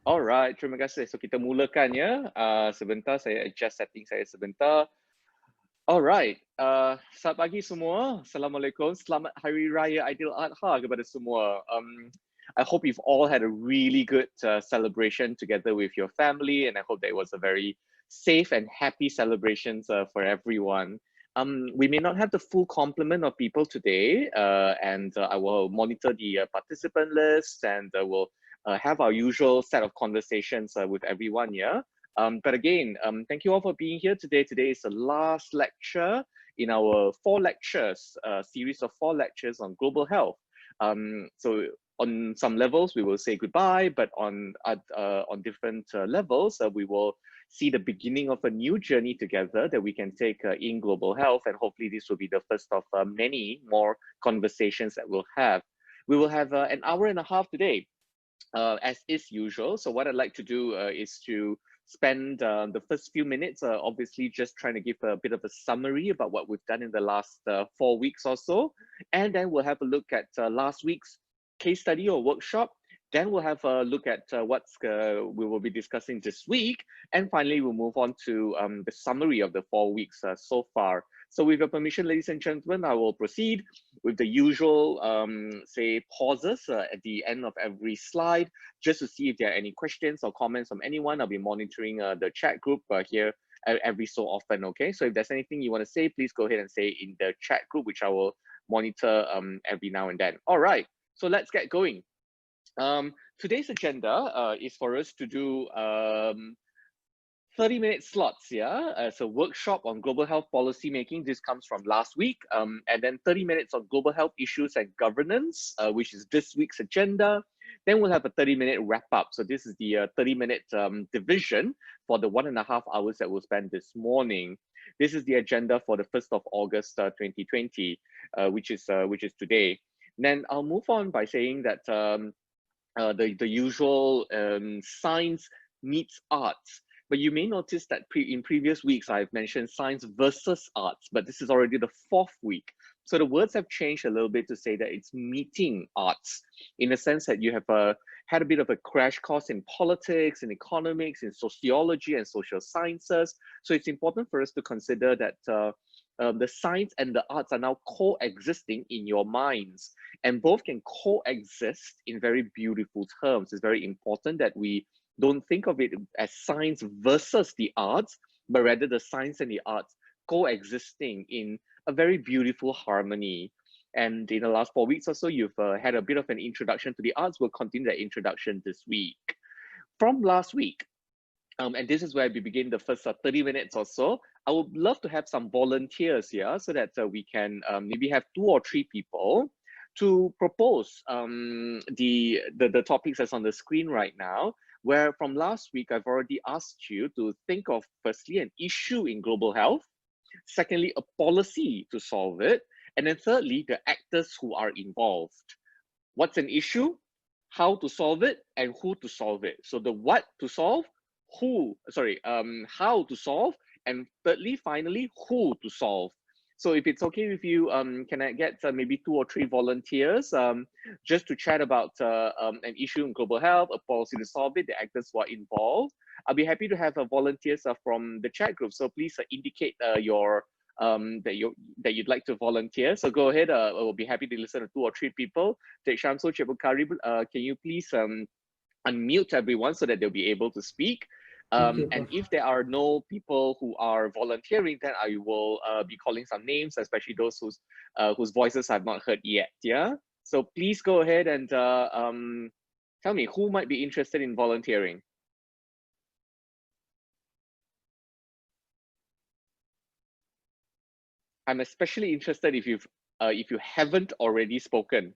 Alright, terima kasih. So kita mulakan ya. Sebentar saya adjust setting saya sebentar. Alright, selamat pagi semua. Assalamualaikum. Selamat Hari Raya Aidiladha kepada semua. I hope you've all had a really good celebration together with your family, and I hope that it was a very safe and happy celebrations for everyone. We may not have the full complement of people today, and I will monitor the participant list, and we'll have our usual set of conversations with everyone here. But again, thank you all for being here today. Today is the last lecture in our series of 4 lectures on global health. So on some levels, we will say goodbye, but on different levels, we will see the beginning of a new journey together that we can take in global health. And hopefully this will be the first of many more conversations that we'll have. We will have an hour and a half today, as is usual. So what I'd like to do is to spend the first few minutes, obviously just trying to give a bit of a summary about what we've done in the last 4 weeks or so. And then we'll have a look at last week's case study or workshop. Then we'll have a look at we will be discussing this week. And finally, we'll move on to the summary of the 4 weeks so far. So with your permission, ladies and gentlemen, I will proceed with the usual, say, pauses at the end of every slide, just to see if there are any questions or comments from anyone. I'll be monitoring the chat group here every so often, okay? So if there's anything you want to say, please go ahead and say in the chat group, which I will monitor every now and then. All right, so let's get going. Today's agenda is for us to do 30-minute slots, yeah? It's a workshop on global health policy making. This comes from last week. And then 30 minutes on global health issues and governance, which is this week's agenda. Then we'll have a 30-minute wrap up. So this is the 30-minute division for the 1.5 hours that we'll spend this morning. This is the agenda for the 1st of August 2020, which is today. Then I'll move on by saying that the usual science meets arts. But you may notice that in previous weeks, I've mentioned science versus arts, but this is already the 4th week. So the words have changed a little bit to say that it's meeting arts, in the sense that you have had a bit of a crash course in politics, in economics, in sociology and social sciences. So it's important for us to consider that the science and the arts are now coexisting in your minds, and both can coexist in very beautiful terms. It's very important that we don't think of it as science versus the arts, but rather the science and the arts coexisting in a very beautiful harmony. And in the last 4 weeks or so, you've had a bit of an introduction to the arts. We'll continue that introduction this week. From last week, and this is where we begin the first 30 minutes or so, I would love to have some volunteers here so that we can maybe have 2 or 3 people to propose the topics that's on the screen right now, where from last week, I've already asked you to think of, firstly, an issue in global health, secondly, a policy to solve it, and then thirdly, the actors who are involved. What's an issue, how to solve it, and who to solve it. So the what to solve, how to solve, and thirdly, finally, who to solve. So if it's okay with you, can I get maybe 2 or 3 volunteers just to chat about an issue in global health, a policy to solve it, the actors who are involved. I'll be happy to have volunteers from the chat group. So please indicate that you'd like to volunteer. So go ahead. I will be happy to listen to 2 or 3 people. Cik Shamsul, Cik Bukari, can you please unmute everyone so that they'll be able to speak? And if there are no people who are volunteering, then I will be calling some names, especially those whose voices I've not heard yet. Yeah. So please go ahead and tell me who might be interested in volunteering. I'm especially interested if you haven't already spoken.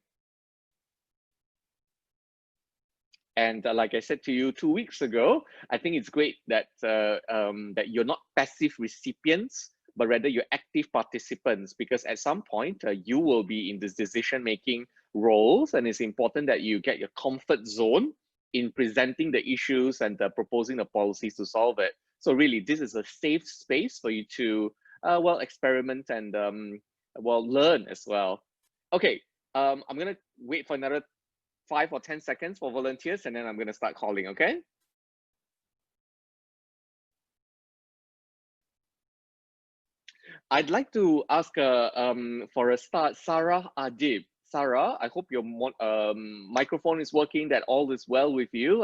And like I said to you 2 weeks ago, I think it's great that that you're not passive recipients, but rather you're active participants, because at some point you will be in this decision-making roles, and it's important that you get your comfort zone in presenting the issues and proposing the policies to solve it. So really, this is a safe space for you to well, experiment and well, learn as well. Okay, I'm gonna wait for another 5 or 10 seconds for volunteers, and then I'm going to start calling, okay? I'd like to ask for a start, Sarah Adib. Sarah, I hope your microphone is working, that all is well with you.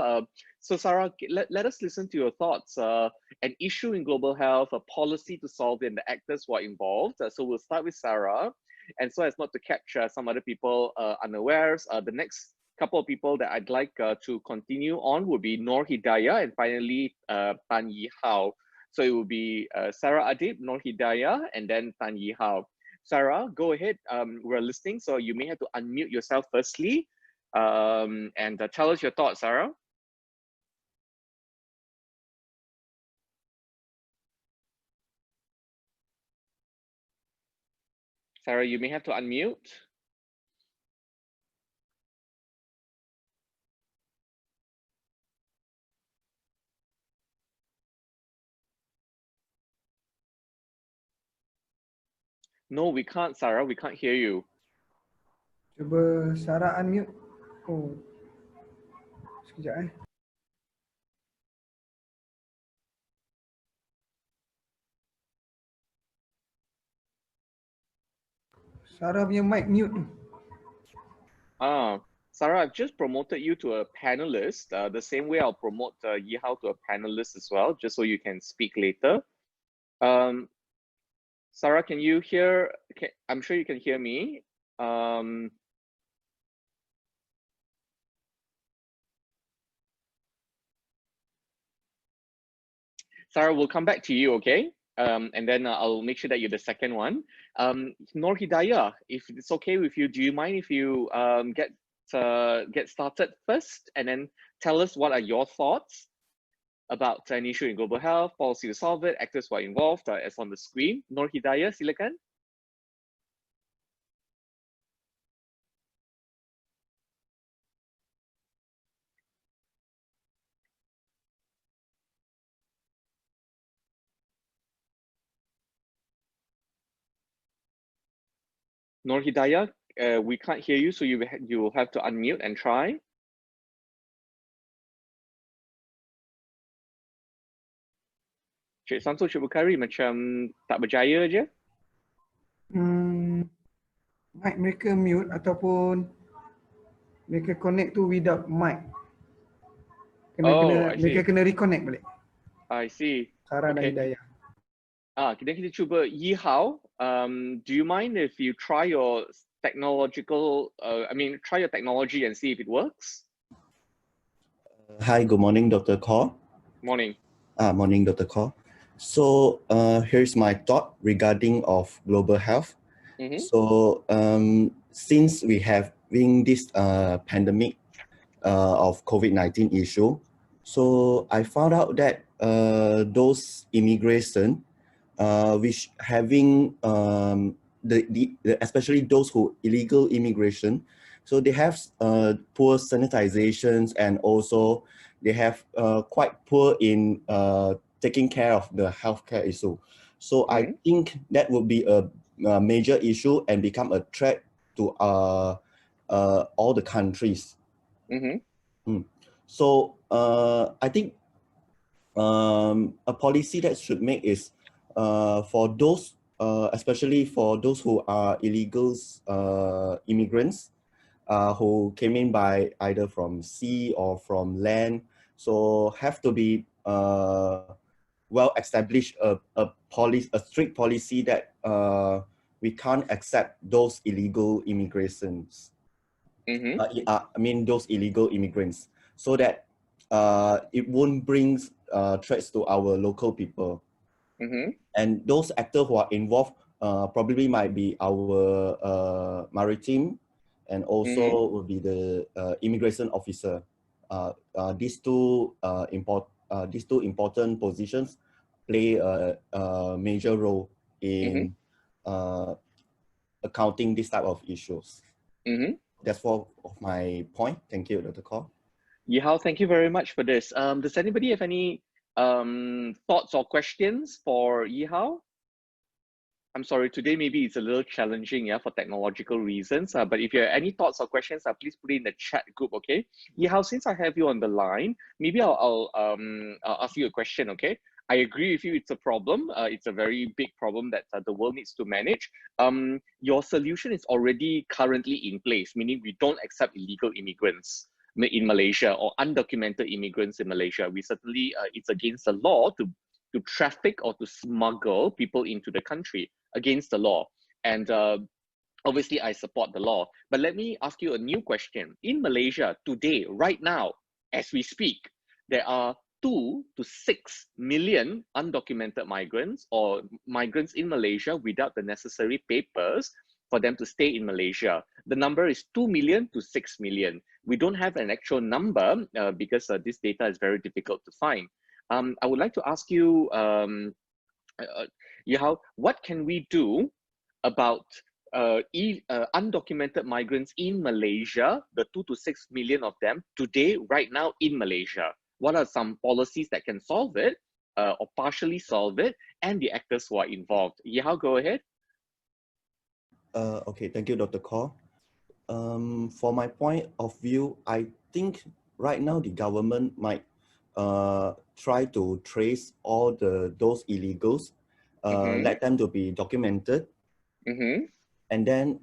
So Sarah, let us listen to your thoughts. An issue in global health, a policy to solve it, and the actors who are involved. So we'll start with Sarah. And so as not to catch some other people unawares, the next couple of people that I'd like to continue on would be Noor Hidayah and finally Tan Yi Hao. So it will be Sarah Adib, Noor Hidayah, and then Tan Yi Hao. Sarah, go ahead. We're listening, so you may have to unmute yourself firstly and tell us your thoughts, Sarah. Sarah, you may have to unmute. No, we can't, Sarah. We can't hear you. Cuba Sarah unmute. Oh. Sekejap Sarah punya mic mute tu. Sarah, I've just promoted you to a panelist. The same way I'll promote Yi Hao to a panelist as well, just so you can speak later. Sarah, can you hear? I'm sure you can hear me. Sarah, we'll come back to you, okay? And then I'll make sure that you're the second one. Noor Hidayah, if it's okay with you, do you mind if you get started first and then tell us what are your thoughts about an issue in global health, policy to solve it, actors who are involved, as on the screen. Noor Hidayah, silakan. Noor Hidayah, we can't hear you, so you will have to unmute and try. Cik Samsul, Cik Bukhari macam tak berjaya je. Mic mereka mute ataupun mereka connect tu without mic. Mereka kena reconnect balik. I see. Sarah dan Hidayah. Kita cuba Yi Hao. Do you mind if you try your try your technology and see if it works? Hi, good morning, Dr. Kaur. Morning. Morning, Dr. Kaur. So here's my thought regarding of global health. Mm-hmm. So since we have been this pandemic of COVID-19 issue, so I found out that those immigration, which having especially those who illegal immigration, so they have poor sanitizations and also they have quite poor in taking care of the healthcare issue. So I think that would be a major issue and become a threat to all the countries. So I think a policy that should make is for those, especially for those who are illegals, immigrants, who came in by either from sea or from land. So have to be well established a strict policy that we can't accept those illegal immigrations. I mean those illegal immigrants, so that it won't bring threats to our local people. And those actors who are involved probably might be our maritime and also will be the immigration officer. These two important positions play a major role in accounting this type of issues. That's all of my point. Thank you, Dr. Kaur. Yi Hao, thank you very much for this. Does anybody have any thoughts or questions for Yi Hao? I'm sorry, today maybe it's a little challenging, for technological reasons. But if you have any thoughts or questions, please put it in the chat group, okay? Yi Hao, since I have you on the line, maybe I'll ask you a question, okay? I agree with you. It's a problem. It's a very big problem that the world needs to manage. Your solution is already currently in place, meaning we don't accept illegal immigrants in Malaysia or undocumented immigrants in Malaysia. We certainly, it's against the law to traffic or to smuggle people into the country, against the law. And obviously, I support the law. But let me ask you a new question. In Malaysia today, right now, as we speak, there are 2 to 6 million undocumented migrants or migrants in Malaysia without the necessary papers for them to stay in Malaysia. The number is 2 million to 6 million. We don't have an actual number because this data is very difficult to find. I would like to ask you, Yahao, what can we do about undocumented migrants in Malaysia, the 2 to 6 million of them today, right now in Malaysia? What are some policies that can solve it or partially solve it, and the actors who are involved? Yahao, go ahead. Okay, thank you, Dr. Kaur. For my point of view, I think right now the government might try to trace all those illegals, let them to be documented, and then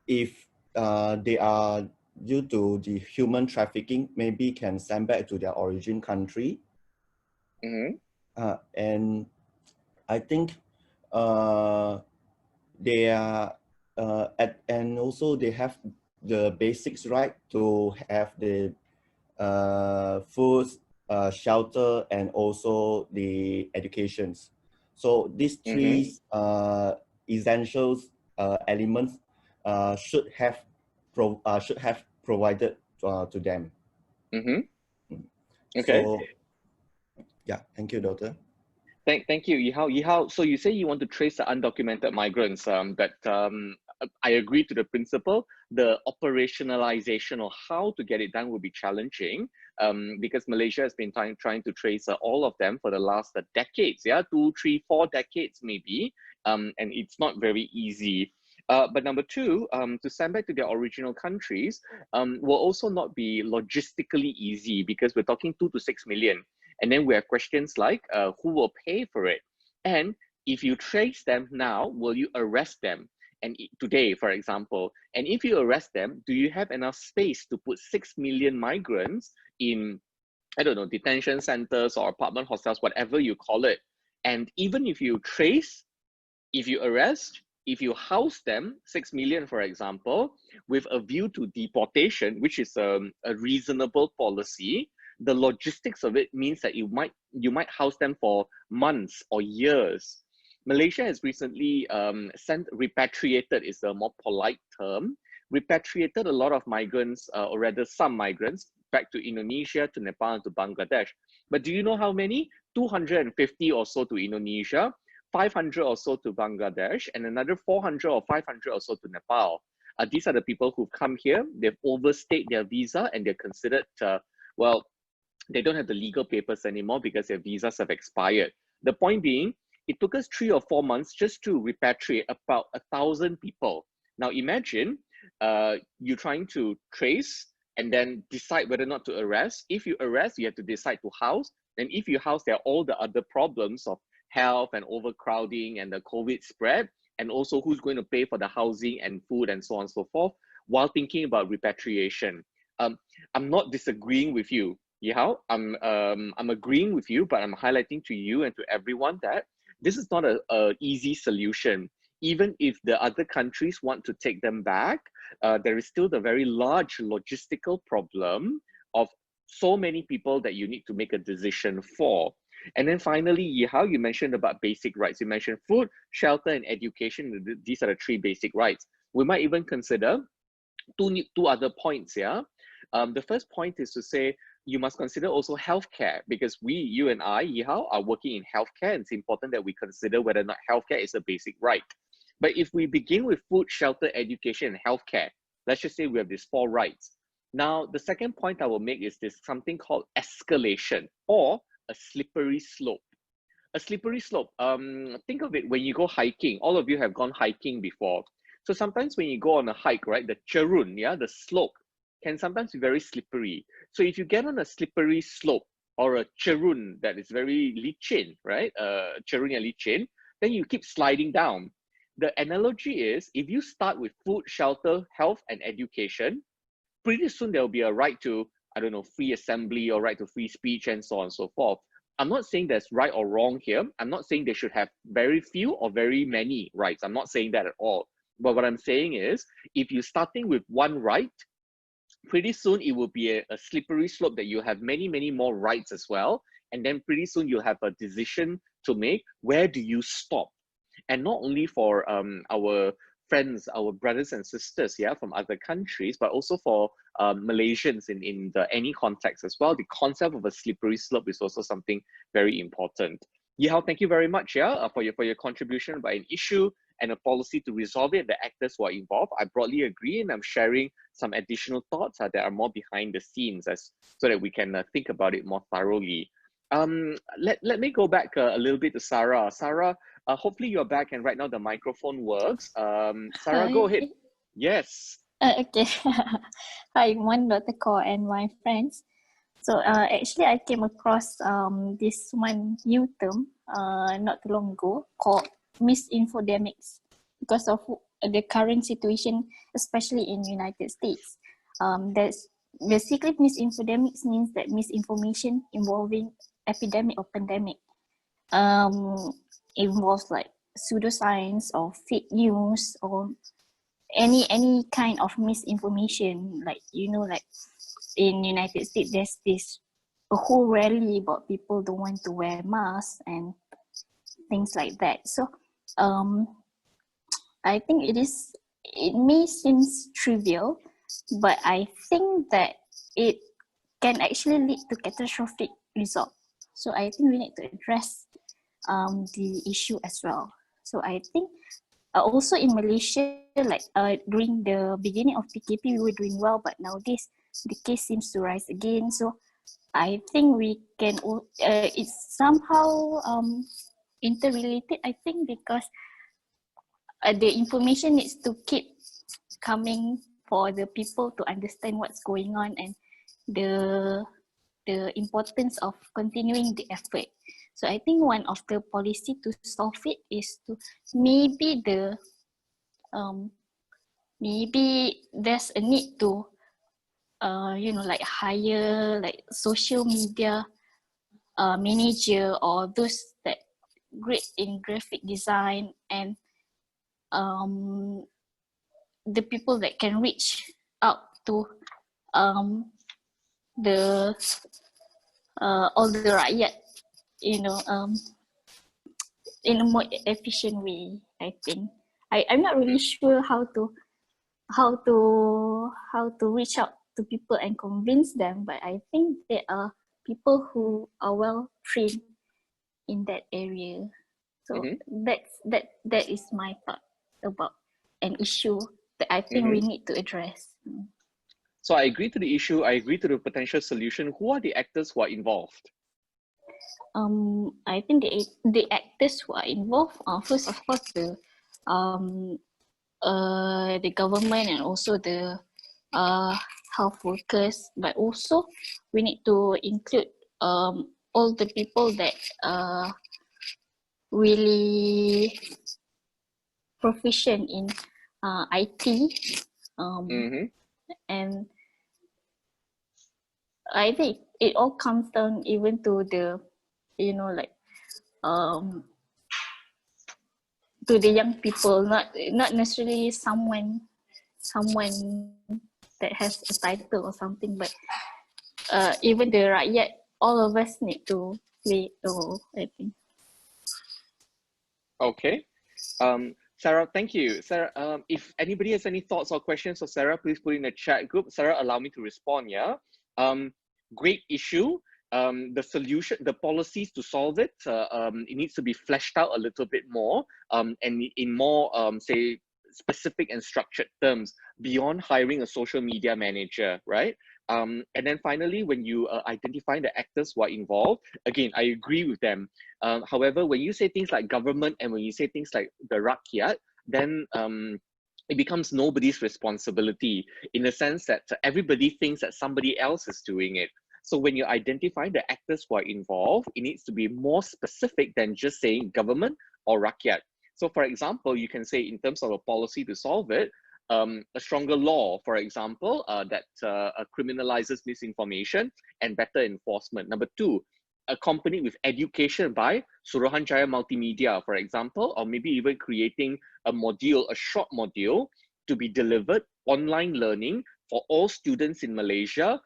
if they are due to the human trafficking, maybe can send back to their origin country. And I think they are and also they have the basics right to have the food, shelter, and also the educations. So these three essentials elements should have provided to them. Okay. So, yeah, thank you, Doctor. Thank you, Yihao. So you say you want to trace the undocumented migrants, but I agree to the principle. The operationalization or how to get it done will be challenging because Malaysia has been trying to trace all of them for the last decades, 2, 3, 4 decades maybe, and it's not very easy. But number 2, to send back to their original countries will also not be logistically easy because we're talking 2 to 6 million. And then we have questions like who will pay for it? And if you trace them now, will you arrest them? And today, for example, and if you arrest them, do you have enough space to put 6 million migrants in, I don't know, detention centers or apartment hostels, whatever you call it? And even if you trace, if you arrest, if you house them, 6 million, for example, with a view to deportation, which is a reasonable policy, the logistics of it means that you might house them for months or years. Malaysia has recently repatriated is a more polite term, repatriated a lot of migrants, or rather some migrants, back to Indonesia, to Nepal, and to Bangladesh. But do you know how many? 250 or so to Indonesia, 500 or so to Bangladesh, and another 400 or 500 or so to Nepal. These are the people who've come here, they've overstayed their visa, and they're considered, well, they don't have the legal papers anymore because their visas have expired. The point being, it took us 3 or 4 months just to repatriate about 1,000 people. Now imagine you're trying to trace and then decide whether or not to arrest. If you arrest, you have to decide to house. And if you house, there are all the other problems of health and overcrowding and the COVID spread, and also who's going to pay for the housing and food and so on and so forth, while thinking about repatriation. I'm not disagreeing with you, Yihao. I'm agreeing with you, but I'm highlighting to you and to everyone that this is not an easy solution. Even if the other countries want to take them back, there is still the very large logistical problem of so many people that you need to make a decision for. And then finally, Yihao, you mentioned about basic rights. You mentioned food, shelter, and education. These are the 3 basic rights. We might even consider two other points, The first point is to say, you must consider also healthcare, because you and I, Yihao, are working in healthcare, and it's important that we consider whether or not healthcare is a basic right. But if we begin with food, shelter, education, and healthcare, let's just say we have these 4 rights. Now, the second point I will make is this something called escalation or a slippery slope. A slippery slope, think of it when you go hiking. All of you have gone hiking before. So sometimes when you go on a hike, right, the cherun, the slope, can sometimes be very slippery. So if you get on a slippery slope, or a cherun that is very licin, right? Cherun yang licin, then you keep sliding down. The analogy is, if you start with food, shelter, health, and education, pretty soon there will be a right to, I don't know, free assembly or right to free speech and so on and so forth. I'm not saying there's right or wrong here. I'm not saying they should have very few or very many rights. I'm not saying that at all. But what I'm saying is, if you're starting with one right, pretty soon it will be a slippery slope that you have many, many more rights as well. And then pretty soon you'll have a decision to make. Where do you stop? And not only for our friends, our brothers and sisters, yeah, from other countries, but also for Malaysians in any context as well. The concept of a slippery slope is also something very important. Yihao, thank you very much, yeah, for your contribution about an issue and a policy to resolve it, the actors who are involved. I broadly agree, and I'm sharing some additional thoughts that are more behind the scenes so that we can think about it more thoroughly. Let me go back a little bit to Sarah. Sarah, hopefully you're back and right now the microphone works. Sarah, go ahead. Yes. Okay. Hi, one Dr. Kaur and my friends. So actually I came across this one new term not too long ago called misinfodemics because of the current situation, especially in United States. That's basically misinfodemics means that misinformation involving epidemic or pandemic involves like pseudoscience or fake news or any kind of misinformation, like like in United States there's this a whole rally about people don't want to wear masks and things like that. So I think it may seem trivial, but I think that it can actually lead to catastrophic result. So I think we need to address the issue as well. So I think also in Malaysia, like during the beginning of PKP, we were doing well, but nowadays the case seems to rise again. So I think we can, it's somehow interrelated, I think, because the information needs to keep coming for the people to understand what's going on and the importance of continuing the effort. So I think one of the policy to solve it is to maybe there's a need to like hire like social media manager or those that great in graphic design and the people that can reach out to the all the rakyat, in a more efficient way. I think I'm not really sure how to reach out to people and convince them, but I think there are people who are well trained in that area. So that is my thought about an issue that I think we need to address. So I agree to the issue, I agree to the potential solution. Who are the actors who are involved? I think the actors who are involved are first, of course, the government and also the health workers, but also we need to include all the people that really proficient in IT, and I think it all comes down even to the like to the young people, not necessarily someone that has a title or something, but even the rakyat, all of us need to play a role, I think. Okay. Sarah, thank you. Sarah, if anybody has any thoughts or questions for Sarah, please put in the chat group. Sarah, allow me to respond, yeah? Great issue. The solution, the policies to solve it, it needs to be fleshed out a little bit more and in more, say, specific and structured terms beyond hiring a social media manager, right? And then finally, when you identify the actors who are involved, again, I agree with them. However, when you say things like government and when you say things like the rakyat, then it becomes nobody's responsibility in the sense that everybody thinks that somebody else is doing it. So when you identify the actors who are involved, it needs to be more specific than just saying government or rakyat. So for example, you can say in terms of a policy to solve it, a stronger law, for example, that criminalizes misinformation and better enforcement. Number two, accompanied with education by Suruhanjaya Multimedia, for example, or maybe even creating a module, a short module to be delivered, online learning for all students in Malaysia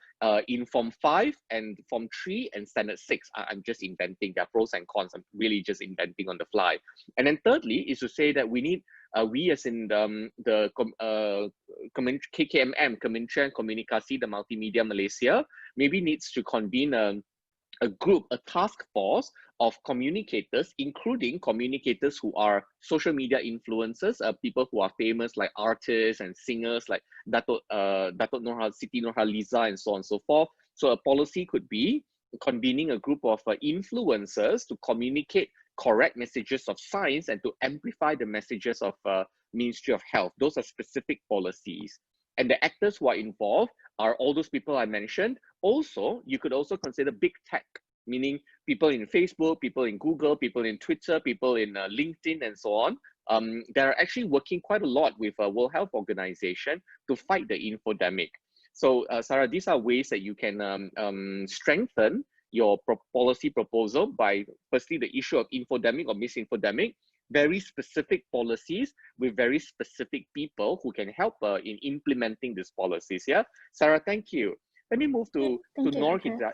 in Form 5 and Form 3 and Standard 6. I'm just inventing, there are pros and cons, I'm really just inventing on the fly. And then thirdly is to say that we need, we as in KKMM, Kementerian Komunikasi dan Multimedia Malaysia, maybe needs to convene a group, a task force of communicators, including communicators who are social media influencers, people who are famous like artists and singers like Datuk Siti Nurhaliza and so on and so forth. So a policy could be convening a group of influencers to communicate correct messages of science and to amplify the messages of Ministry of Health. Those are specific policies. And the actors who are involved are all those people I mentioned. Also, you could also consider big tech, meaning people in Facebook, people in Google, people in Twitter, people in LinkedIn, and so on. They're actually working quite a lot with World Health Organization to fight the infodemic. So, Sarah, these are ways that you can strengthen your policy proposal by, firstly, the issue of infodemic or misinfodemic, very specific policies with very specific people who can help in implementing these policies. Yeah, Sarah, thank you. Let me move to Nur Hidayah.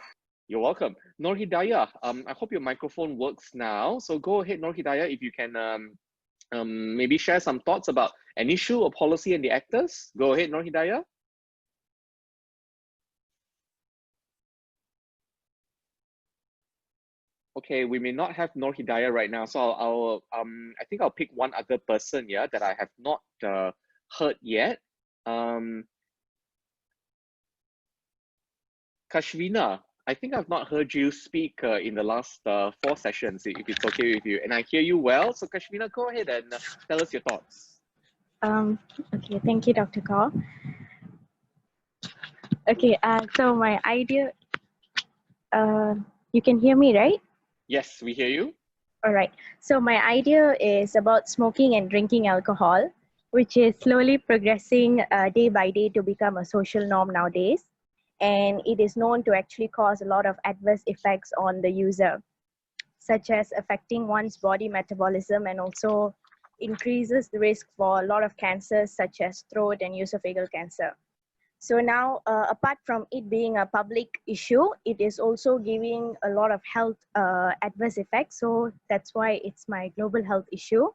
You're welcome. Nur Hidayah, I hope your microphone works now. So go ahead, Nur Hidayah, if you can maybe share some thoughts about an issue or policy and the actors. Go ahead, Nur Hidayah. Okay, we may not have Nur Hidayah right now, so I think I'll pick one other person, yeah, that I have not heard yet. Kashvina, I think I've not heard you speak in the last 4 sessions, if it's okay with you, and I hear you well. So Kashvina, go ahead and tell us your thoughts. Okay, thank you, Dr. Kaur. Okay, so my idea, you can hear me, right? Yes, we hear you. All right. So my idea is about smoking and drinking alcohol, which is slowly progressing day by day to become a social norm nowadays. And it is known to actually cause a lot of adverse effects on the user, such as affecting one's body metabolism and also increases the risk for a lot of cancers such as throat and esophageal cancer. So now, apart from it being a public issue, it is also giving a lot of health adverse effects. So that's why it's my global health issue.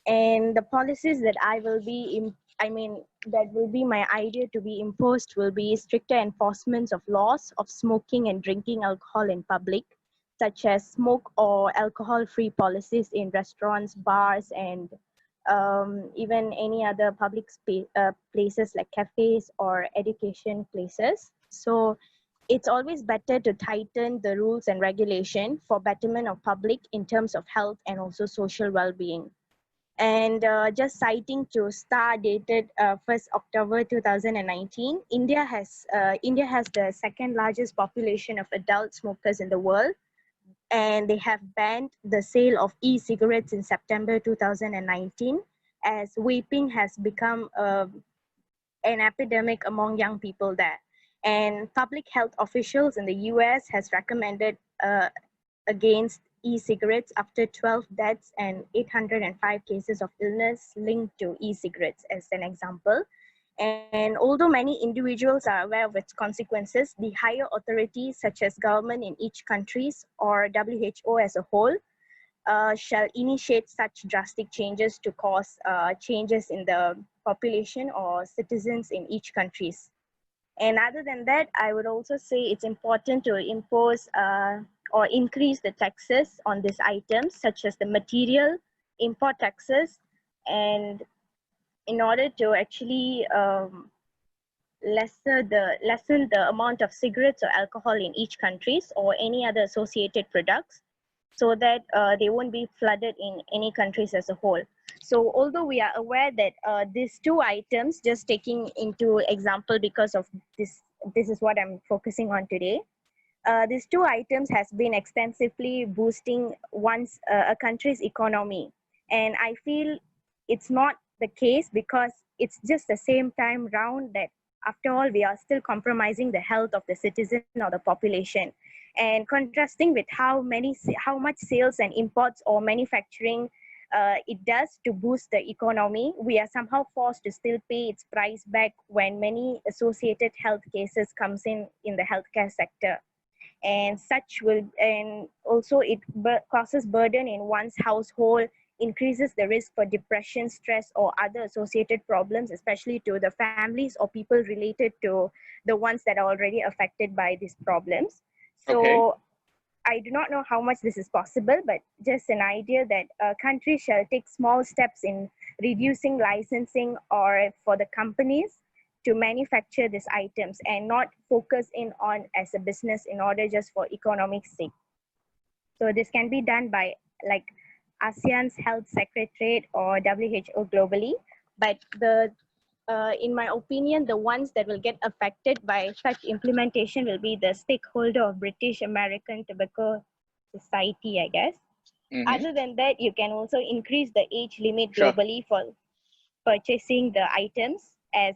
And the policies that I will be, that will be my idea to be imposed will be stricter enforcement of laws of smoking and drinking alcohol in public, such as smoke or alcohol-free policies in restaurants, bars, and even any other public places like cafes or education places. So it's always better to tighten the rules and regulation for betterment of public in terms of health and also social well-being. And just citing to Star dated 1st October 2019, India has the second largest population of adult smokers in the world, and they have banned the sale of e-cigarettes in September 2019, as vaping has become an epidemic among young people there. And public health officials in the US has recommended against e-cigarettes after 12 deaths and 805 cases of illness linked to e-cigarettes as an example. And although many individuals are aware of its consequences, the higher authorities such as government in each country or WHO as a whole shall initiate such drastic changes to cause changes in the population or citizens in each countries. And other than that, I would also say it's important to impose or increase the taxes on these items, such as the material, import taxes, and in order to actually lessen the amount of cigarettes or alcohol in each country or any other associated products, so that they won't be flooded in any countries as a whole. So although we are aware that these two items, just taking into example because of this is what I'm focusing on today, these two items has been extensively boosting a country's economy, and I feel it's not the case because it's just the same time round that after all we are still compromising the health of the citizen or the population, and contrasting with how much sales and imports or manufacturing it does to boost the economy, we are somehow forced to still pay its price back when many associated health cases comes in the healthcare sector. And also it causes burden in one's household, increases the risk for depression, stress, or other associated problems, especially to the families or people related to the ones that are already affected by these problems. So Okay. I do not know how much this is possible, but just an idea that a country shall take small steps in reducing licensing or for the companies to manufacture these items and not focus in on as a business in order just for economic sake. So this can be done by like ASEAN's Health Secretariat or WHO globally, but in my opinion, the ones that will get affected by such implementation will be the stakeholder of British American Tobacco Society, I guess. Mhm. Other than that, you can also increase the age limit Sure. globally for purchasing the items, as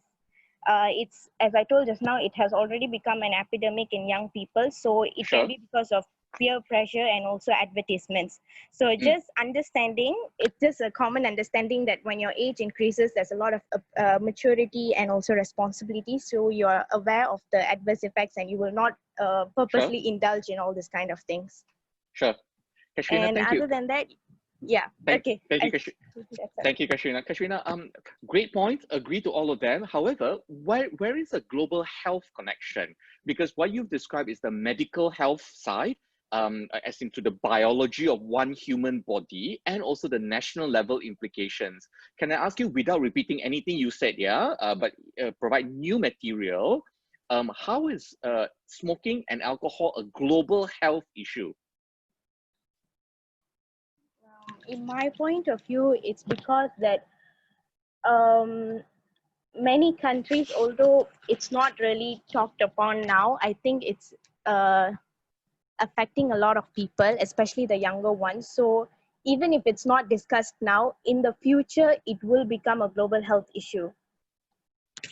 I told just now, it has already become an epidemic in young people. So it Sure. can be because of peer pressure and also advertisements. So just understanding, it's just a common understanding that when your age increases, there's a lot of maturity and also responsibility. So you're aware of the adverse effects and you will not purposely indulge in all this kind of things. Sure. Kashwina, And thank other you. than that, yeah, Thank okay. you, Thank you, Kashwina. Kashwina, great point. Agree to all of them. However, where is the global health connection? Because what you've described is the medical health side, as into the biology of one human body, and also the national level implications. Can I ask you, without repeating anything you said, but provide new material, how is smoking and alcohol a global health issue? In my point of view, it's because that many countries, although it's not really talked upon now, I think it's affecting a lot of people, especially the younger ones. So even if it's not discussed now, in the future, it will become a global health issue.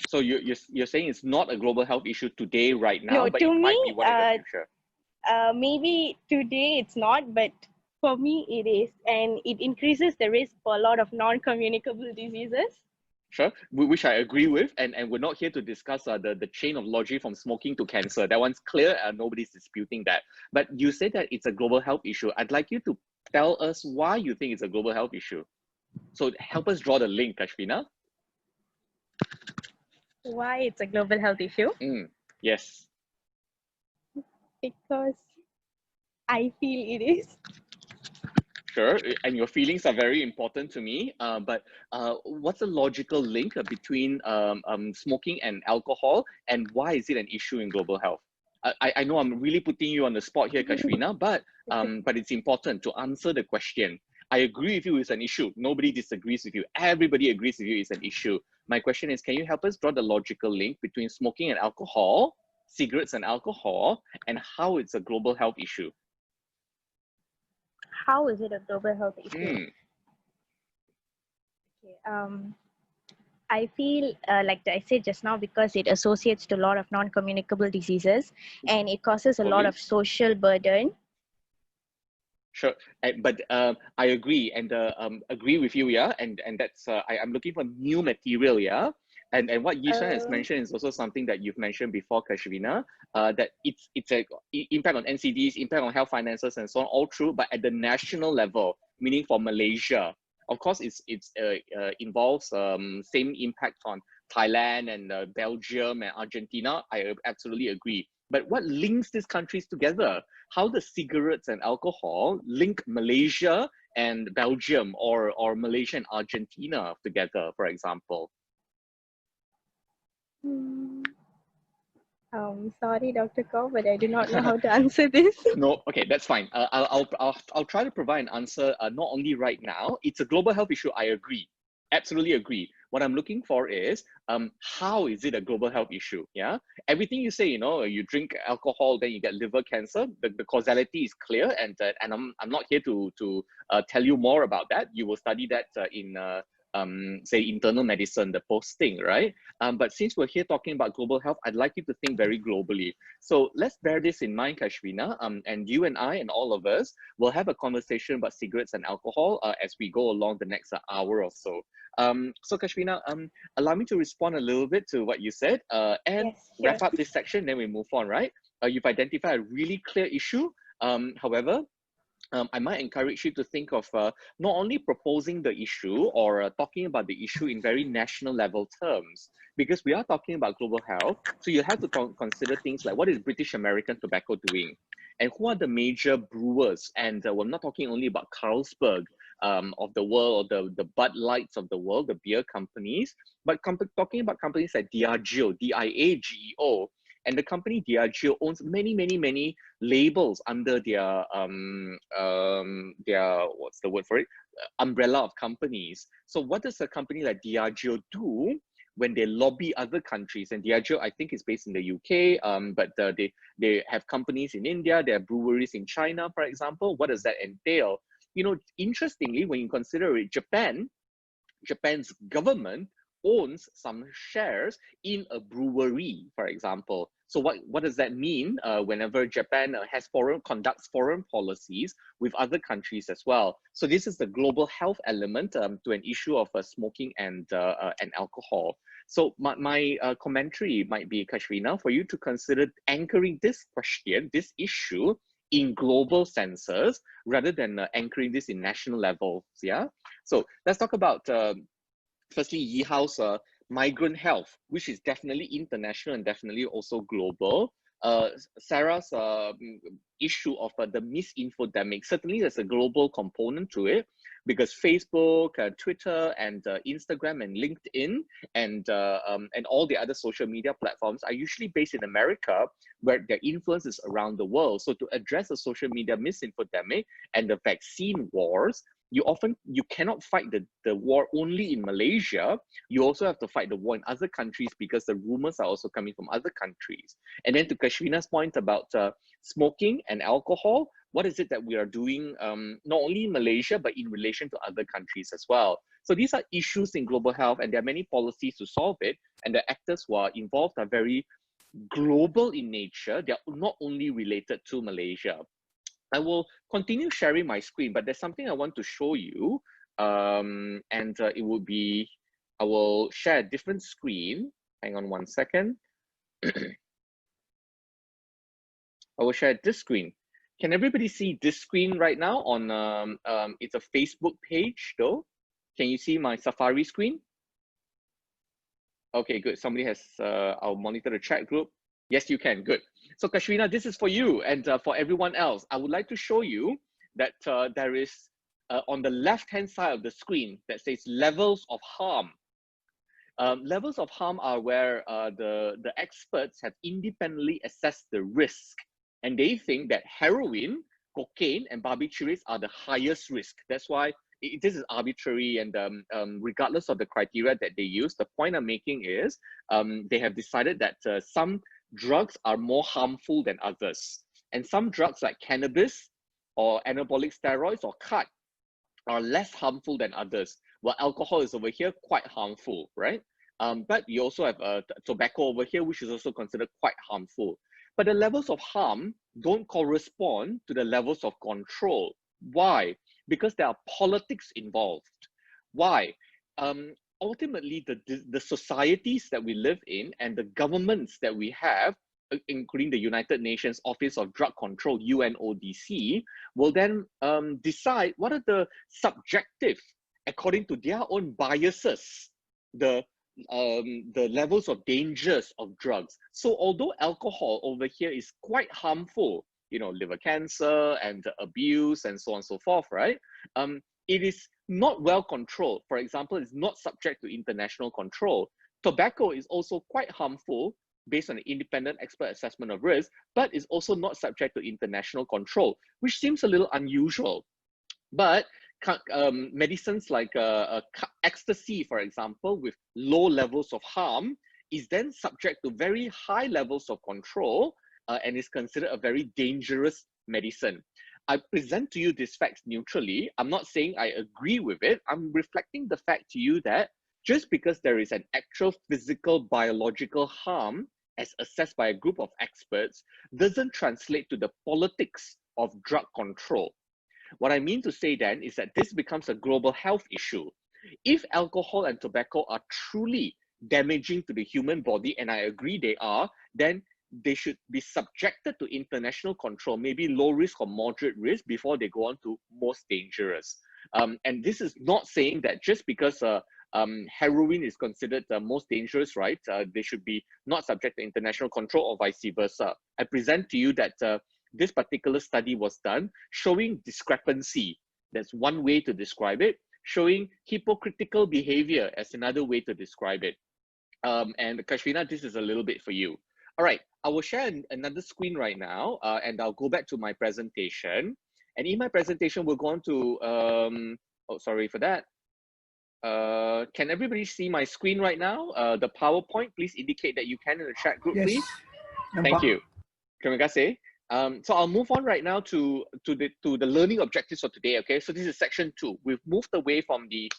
So you're saying it's not a global health issue today, right now, No, but to it might me, be one in the future. maybe today it's not, but for me it is, and it increases the risk for a lot of non-communicable diseases. Sure, which I agree with, and we're not here to discuss the chain of logic from smoking to cancer. That one's clear, nobody's disputing that. But you said that it's a global health issue. I'd like you to tell us why you think it's a global health issue. So help us draw the link, Kashwina. Why it's a global health issue? Yes. Because I feel it is. Sure, and your feelings are very important to me. But what's the logical link between smoking and alcohol, and why is it an issue in global health? I know I'm really putting you on the spot here, Kashwina, but it's important to answer the question. I agree with you, it's an issue. Nobody disagrees with you. Everybody agrees with you, it's an issue. My question is, can you help us draw the logical link between smoking and alcohol, cigarettes and alcohol, and how it's a global health issue? How is it a global health issue? Okay, I feel like I said just now, because it associates to a lot of non-communicable diseases and it causes a lot of social burden. Sure, but I agree and agree with you, and that's I'm looking for new material, and what Yishan has mentioned is also something that you've mentioned before, Kashwina, that it's a impact on NCDs, impact on health finances, and so on, all true, but at the national level, meaning for Malaysia, of course, it's involves same impact on Thailand and Belgium and Argentina. I absolutely agree. But what links these countries together? How does cigarettes and alcohol link Malaysia and Belgium, or Malaysia and Argentina together, for example? Sorry, Dr. Kaur, but I do not know how to answer this. No, okay, that's fine. I'll try to provide an answer. Not only right now, it's a global health issue. I agree, absolutely agree. What I'm looking for is how is it a global health issue? Yeah, everything you say, you drink alcohol, then you get liver cancer. The causality is clear, and I'm not here to tell you more about that. You will study that in say internal medicine, the posting, right? But since we're here talking about global health, I'd like you to think very globally. So let's bear this in mind, Kashvina, and you and I and all of us will have a conversation about cigarettes and alcohol as we go along the next hour or so. So Kashvina, allow me to respond a little bit to what you said and Yes, sure. wrap up this section, then we move on, right? You've identified a really clear issue. However, I might encourage you to think of not only proposing the issue or talking about the issue in very national level terms, because we are talking about global health. So you have to consider things like, what is British American Tobacco doing? And who are the major brewers? And we're not talking only about Carlsberg of the world, or the Bud Lights of the world, the beer companies, but talking about companies like Diageo, Diageo. And the company Diageo owns many labels under their what's the word for it, umbrella of companies. So what does a company like Diageo do when they lobby other countries? And Diageo, I think, is based in the UK, but they have companies in India, they have breweries in China, for example. What does that entail? Interestingly, when you consider it, Japan's government owns some shares in a brewery, for example. So what does that mean whenever Japan conducts foreign policies with other countries as well? So this is the global health element to an issue of smoking and alcohol. So my commentary might be, Kashvina, for you to consider anchoring this question, this issue, in global senses rather than anchoring this in national levels. Yeah. So let's talk about firstly, Yihao's migrant health, which is definitely international and definitely also global. Sarah's issue of the misinfodemic, certainly there's a global component to it, because Facebook, Twitter, and Instagram, and LinkedIn, and all the other social media platforms are usually based in America, where their influence is around the world. So to address the social media misinfodemic and the vaccine wars, you cannot fight the war only in Malaysia. You also have to fight the war in other countries, because the rumors are also coming from other countries. And then to Kashvina's point about smoking and alcohol, what is it that we are doing not only in Malaysia, but in relation to other countries as well? So these are issues in global health, and there are many policies to solve it. And the actors who are involved are very global in nature. They are not only related to Malaysia. I will continue sharing my screen, but there's something I want to show you. It would be, I will share a different screen. Hang on one second. I will share this screen. Can everybody see this screen right now on, it's a Facebook page though. Can you see my Safari screen? Okay, good. Somebody has, I'll monitor the chat group. Yes, you can. Good. So Kashvina, this is for you and for everyone else. I would like to show you that there is on the left-hand side of the screen that says levels of harm. Levels of harm are where the experts have independently assessed the risk, and they think that heroin, cocaine, and barbiturates are the highest risk. That's why this is arbitrary, and regardless of the criteria that they use, the point I'm making is they have decided that some drugs are more harmful than others. And some drugs like cannabis or anabolic steroids or khat are less harmful than others. While alcohol is over here quite harmful, right? But you also have tobacco over here, which is also considered quite harmful. But the levels of harm don't correspond to the levels of control. Why? Because there are politics involved. Why? Ultimately, the societies that we live in and the governments that we have, including the United Nations Office of Drug Control, UNODC, will then decide what are the subjective, according to their own biases, the levels of dangers of drugs. So although alcohol over here is quite harmful, liver cancer and abuse and so on and so forth, right? It is not well controlled. For example, it's not subject to international control. Tobacco is also quite harmful based on an independent expert assessment of risk, but is also not subject to international control, which seems a little unusual. But medicines like ecstasy, for example, with low levels of harm, is then subject to very high levels of control and is considered a very dangerous medicine. I present to you these facts neutrally. I'm not saying I agree with it. I'm reflecting the fact to you that just because there is an actual physical, biological harm as assessed by a group of experts doesn't translate to the politics of drug control. What I mean to say then is that this becomes a global health issue. If alcohol and tobacco are truly damaging to the human body, and I agree they are, then they should be subjected to international control, maybe low risk or moderate risk before they go on to most dangerous. And this is not saying that just because heroin is considered the most dangerous, right? They should be not subject to international control or vice versa. I present to you that this particular study was done showing discrepancy. That's one way to describe it. Showing hypocritical behavior as another way to describe it. And Kashvina, this is a little bit for you. All right, I will share another screen right now, and I'll go back to my presentation. And in my presentation, we'll go on to, oh, sorry for that. Can everybody see my screen right now? The PowerPoint, please indicate that you can in the chat group, Yes. please. Nampak. Thank you. Terima kasih. So I'll move on right now to the learning objectives for today. Okay, so this is section 2. We've moved away from the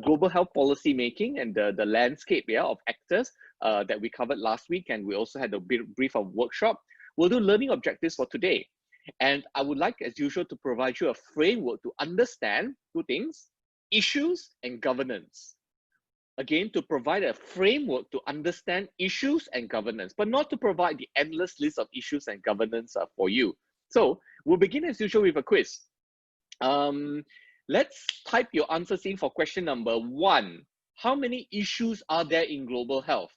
global health policy making and the landscape of actors that we covered last week, and we also had a brief of workshop. We'll do learning objectives for today, and I would like, as usual, to provide you a framework to understand two things: issues and governance. Again, to provide a framework to understand issues and governance, but not to provide the endless list of issues and governance for you. So we'll begin as usual with a quiz. Let's type your answers in for question number 1. How many issues are there in global health?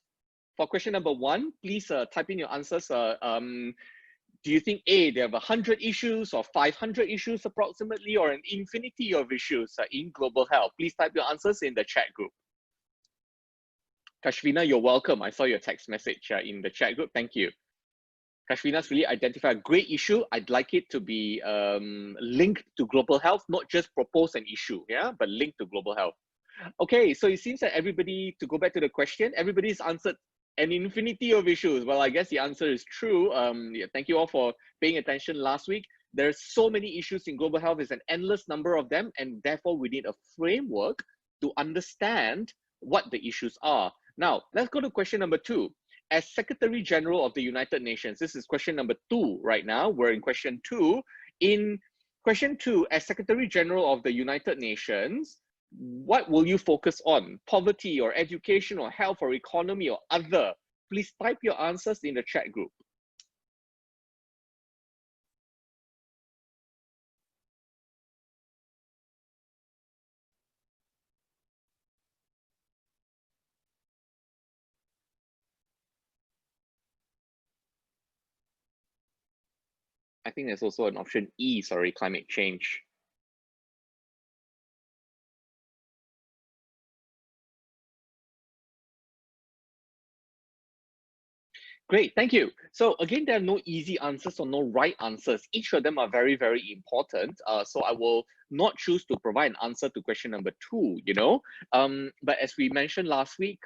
For question number 1, please type in your answers. Do you think A, there are 100 issues or 500 issues approximately, or an infinity of issues in global health? Please type your answers in the chat group. Kashvina, you're welcome. I saw your text message in the chat group. Thank you. Kashvina's really identified a great issue. I'd like it to be linked to global health, not just propose an issue, but linked to global health. Okay, so it seems that everybody, to go back to the question, everybody's answered an infinity of issues. Well, I guess the answer is true. Thank you all for paying attention last week. There's so many issues in global health. There's an endless number of them, and therefore we need a framework to understand what the issues are. Now, let's go to question number 2. As Secretary General of the United Nations, this is question number 2 right now. We're in question 2. In question 2, as Secretary General of the United Nations, what will you focus on? Poverty or education or health or economy or other? Please type your answers in the chat group. I think there's also an option E, sorry, climate change. Great, thank you. So again, there are no easy answers or no right answers. Each of them are very, very important. So I will not choose to provide an answer to question number 2, But as we mentioned last week,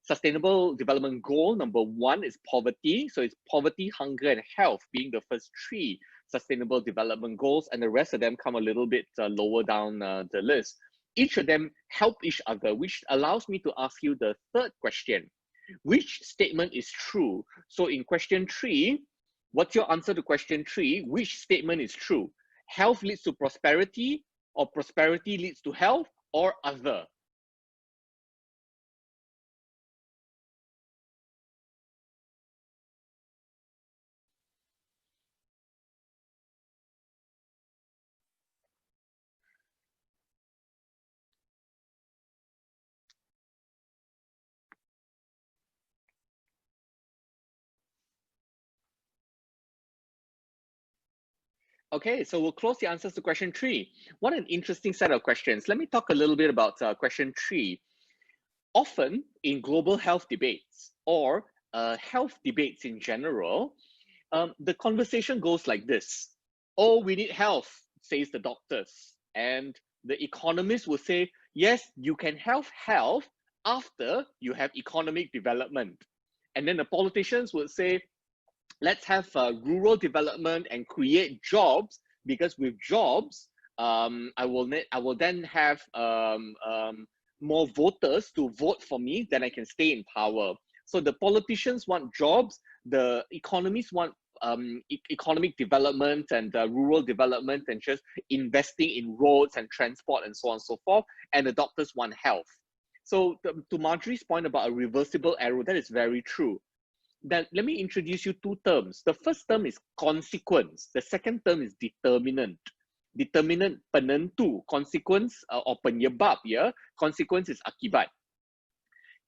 Sustainable Development Goal number 1 is poverty. So it's poverty, hunger, and health being the first 3 Sustainable Development Goals, and the rest of them come a little bit lower down the list. Each of them help each other, which allows me to ask you the third question. Which statement is true? So in question 3, what's your answer to question 3? Which statement is true? Health leads to prosperity, or prosperity leads to health, or other? Okay, so we'll close the answers to question 3. What an interesting set of questions. Let me talk a little bit about question 3. Often in global health debates or health debates in general, the conversation goes like this. Oh, we need health, says the doctors. And The economists will say, yes, you can have health after you have economic development. And then the politicians would say, let's have rural development and create jobs, because with jobs, I will then have more voters to vote for me, then I can stay in power. So the politicians want jobs, the economists want economic development and rural development and just investing in roads and transport and so on and so forth, and the doctors want health. So to Marjorie's point about a reversible arrow, that is very true. Then let me introduce you two terms. The first term is consequence. The second term is determinant. Determinant penentu, consequence or penyebab, yeah. Consequence is akibat.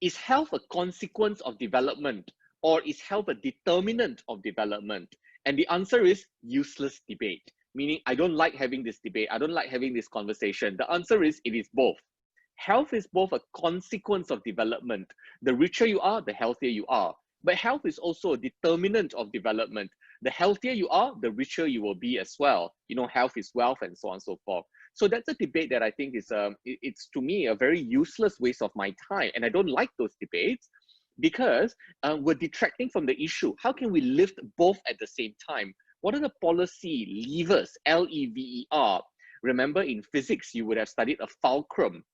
Is health a consequence of development, or is health a determinant of development? And the answer is useless debate. Meaning, I don't like having this debate. I don't like having this conversation. The answer is it is both. Health is both a consequence of development. The richer you are, the healthier you are. But health is also a determinant of development. The healthier you are, the richer you will be as well. You know, health is wealth and so on and so forth. So that's a debate that I think is, it's to me a very useless waste of my time. And I don't like those debates because we're detracting from the issue. How can we lift both at the same time? What are the policy levers, L-E-V-E-R? Remember in physics, you would have studied a fulcrum.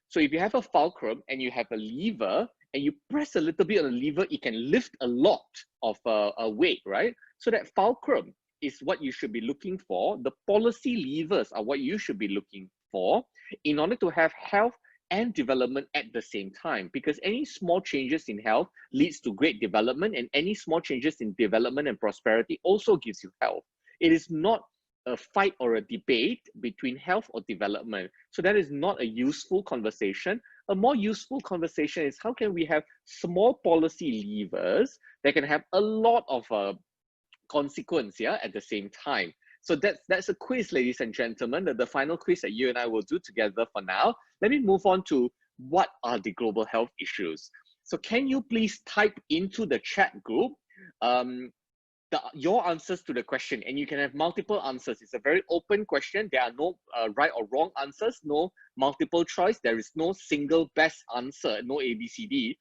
So if you have a fulcrum and you have a lever and you press a little bit on the lever, it can lift a lot of a weight, right? So that fulcrum is what you should be looking for. The policy levers are what you should be looking for in order to have health and development at the same time, because any small changes in health leads to great development, and any small changes in development and prosperity also gives you health. It is not a fight or a debate between health or development. So that is not a useful conversation. A more useful conversation is how can we have small policy levers that can have a lot of consequence, yeah, at the same time. So that's a quiz, ladies and gentlemen, the final quiz that you and I will do together for now. Let me move on to what are the global health issues. So can you please type into the chat group your answers to the question, and you can have multiple answers. It's a very open question. There are no right or wrong answers, no multiple choice. There is no single best answer, no ABCD.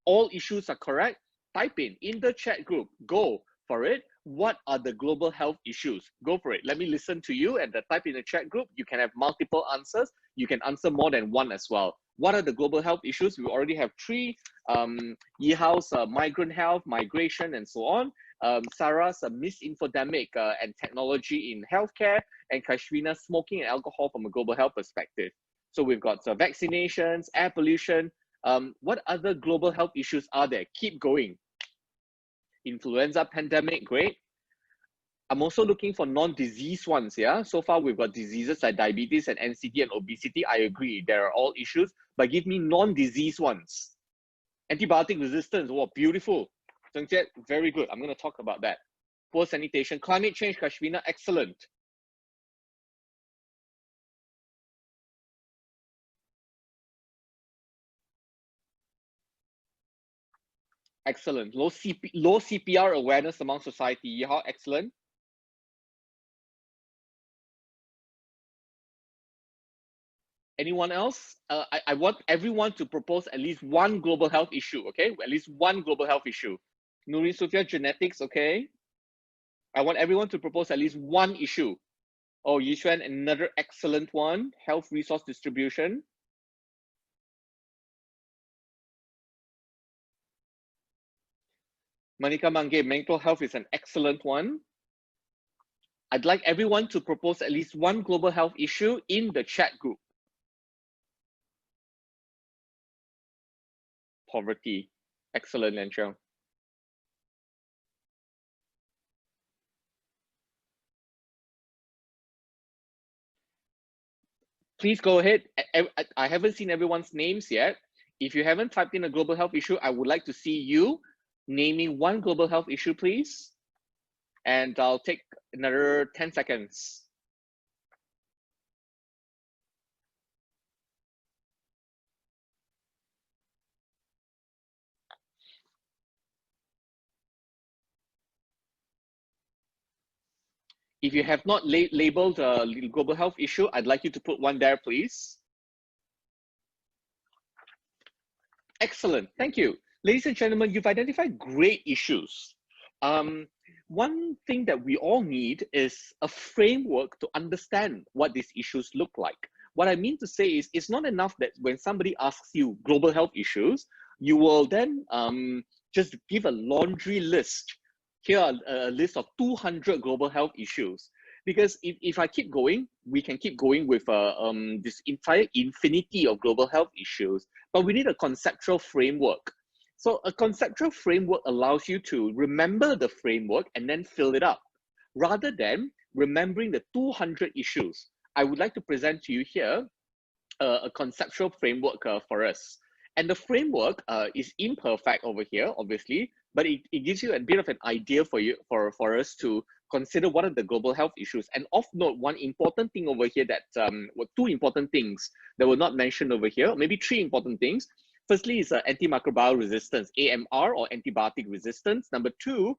All issues are correct. Type in the chat group. Go for it. What are the global health issues? Go for it. Let me listen to you and type in the chat group. You can have multiple answers. You can answer more than one as well. What are the global health issues? We already have three. Yihao's migrant health, migration, and so on. Sarah's misinfodemic and technology in healthcare, and Kashvina's smoking and alcohol from a global health perspective. So we've got vaccinations, air pollution. What other global health issues are there? Keep going. Influenza pandemic, great. I'm also looking for non-disease ones, yeah? So far, we've got diseases like diabetes and NCD and obesity. I agree, there are all issues, but give me non-disease ones. Antibiotic resistance, wow, beautiful. Zheng Jie, very good. I'm going to talk about that. Poor sanitation, climate change, Kashmina, excellent. Excellent. Low CPR awareness among society. Yeah, excellent. Anyone else? I want everyone to propose at least one global health issue, okay? At least one global health issue. Nuri Sofia, genetics, okay? I want everyone to propose at least one issue. Oh, Yishuan, another excellent one. Health resource distribution. Manika Mange, mental health is an excellent one. I'd like everyone to propose at least one global health issue in the chat group. Poverty. Excellent, Lian Qiang. Please go ahead. I haven't seen everyone's names yet. If you haven't typed in a global health issue, I would like to see you naming one global health issue, please. And I'll take another 10 seconds. If you have not labeled a global health issue, I'd like you to put one there, please. Excellent, thank you. Ladies and gentlemen, you've identified great issues. One thing that we all need is a framework to understand what these issues look like. What I mean to say is, it's not enough that when somebody asks you global health issues, you will then just give a laundry list. Here are a list of 200 global health issues. Because if I keep going, we can keep going with this entire infinity of global health issues, but we need a conceptual framework. So a conceptual framework allows you to remember the framework and then fill it up. Rather than remembering the 200 issues, I would like to present to you here a conceptual framework for us. And the framework is imperfect over here, obviously, but it gives you a bit of an idea for us to consider what are the global health issues. And of note, one important thing over here that, two important things that were not mentioned over here, maybe three important things. Firstly is antimicrobial resistance, AMR, or antibiotic resistance. Number two,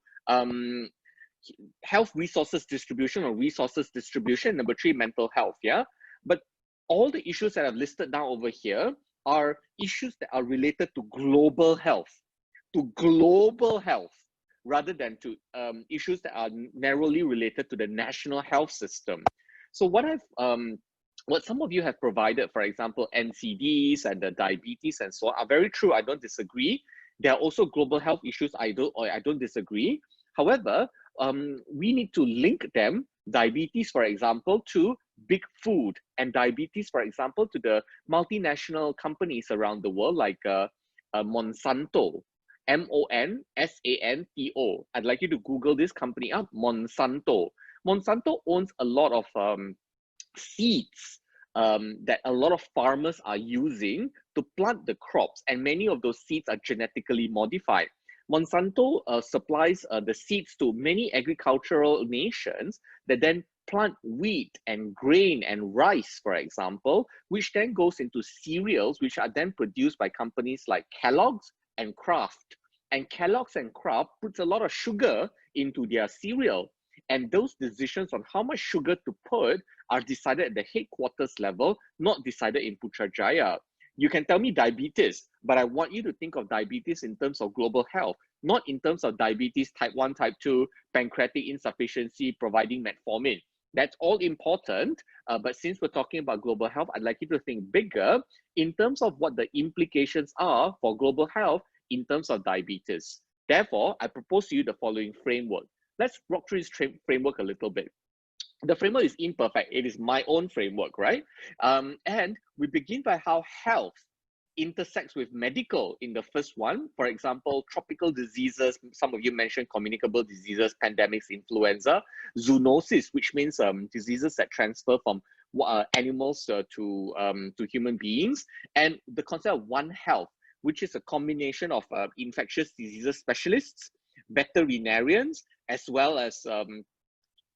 health resources distribution or resources distribution. Number three, mental health, yeah? But all the issues that I've listed down over here are issues that are related to global health, rather than to issues that are narrowly related to the national health system. So what some of you have provided, for example, NCDs and the diabetes and so on, are very true. I don't disagree. There are also global health issues. I don't disagree. However, we need to link them, diabetes, for example, to big food, and diabetes, for example, to the multinational companies around the world like Monsanto, Monsanto. I'd like you to Google this company up, Monsanto. Monsanto owns a lot of seeds that a lot of farmers are using to plant the crops, and many of those seeds are genetically modified. Monsanto supplies the seeds to many agricultural nations that then plant wheat and grain and rice, for example, which then goes into cereals, which are then produced by companies like Kellogg's and Kraft. And Kellogg's and Kraft puts a lot of sugar into their cereal. And those decisions on how much sugar to put are decided at the headquarters level, not decided in Putrajaya. You can tell me diabetes, but I want you to think of diabetes in terms of global health, not in terms of diabetes type 1, type 2, pancreatic insufficiency, providing metformin. That's all important, but since we're talking about global health, I'd like you to think bigger in terms of what the implications are for global health in terms of diabetes. Therefore, I propose to you the following framework. Let's walk through this framework a little bit. The framework is imperfect. It is my own framework, right? And we begin by how health intersects with medical in the first one. For example, tropical diseases, some of you mentioned communicable diseases, pandemics, influenza, zoonosis, which means diseases that transfer from animals to human beings, and the concept of One Health, which is a combination of infectious diseases specialists, veterinarians, as well as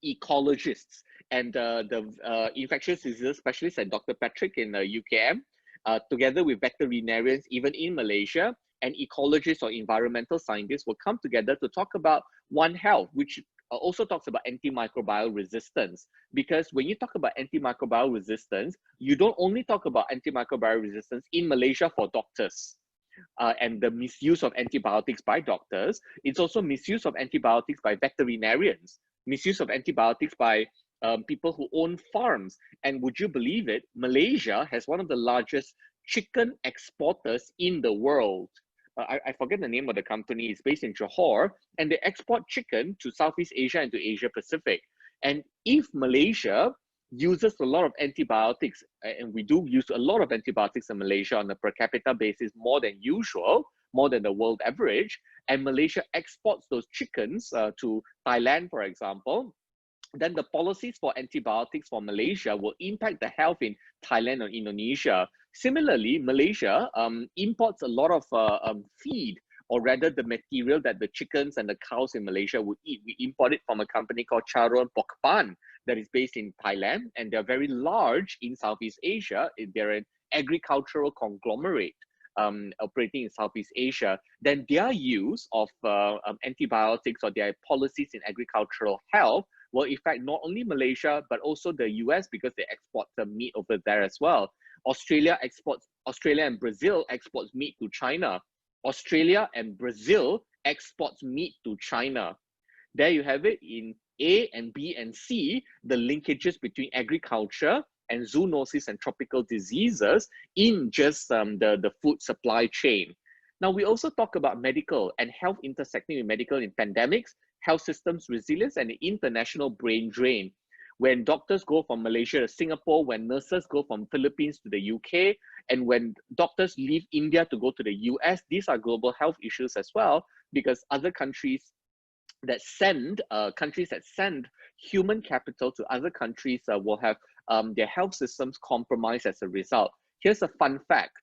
ecologists. And the infectious diseases specialists and Dr. Patrick in UKM, together with veterinarians, even in Malaysia, and ecologists or environmental scientists will come together to talk about One Health, which also talks about antimicrobial resistance. Because when you talk about antimicrobial resistance, you don't only talk about antimicrobial resistance in Malaysia for doctors. And the misuse of antibiotics by doctors. It's also misuse of antibiotics by veterinarians, misuse of antibiotics by people who own farms. And would you believe it, Malaysia has one of the largest chicken exporters in the world. I forget the name of the company. It's based in Johor, and they export chicken to Southeast Asia and to Asia Pacific. And if Malaysia uses a lot of antibiotics, and we do use a lot of antibiotics in Malaysia on a per capita basis, more than usual, more than the world average, and Malaysia exports those chickens to Thailand, for example, then the policies for antibiotics for Malaysia will impact the health in Thailand or Indonesia. Similarly, Malaysia imports a lot of feed, or rather the material that the chickens and the cows in Malaysia would eat. We import it from a company called Charon Pokpan that is based in Thailand, and they're very large in Southeast Asia. They're an agricultural conglomerate operating in Southeast Asia. Then their use of antibiotics or their policies in agricultural health will affect not only Malaysia, but also the US because they export the meat over there as well. Australia and Brazil exports meat to China. Australia and Brazil exports meat to China. There you have it in A and B and C, the linkages between agriculture and zoonosis and tropical diseases in just the food supply chain. Now, we also talk about medical and health intersecting with medical in pandemics, health systems resilience, and the international brain drain. When doctors go from Malaysia to Singapore, when nurses go from Philippines to the UK, and when doctors leave India to go to the US, these are global health issues as well, because other countries that send human capital to other countries will have their health systems compromised as a result. Here's a fun fact.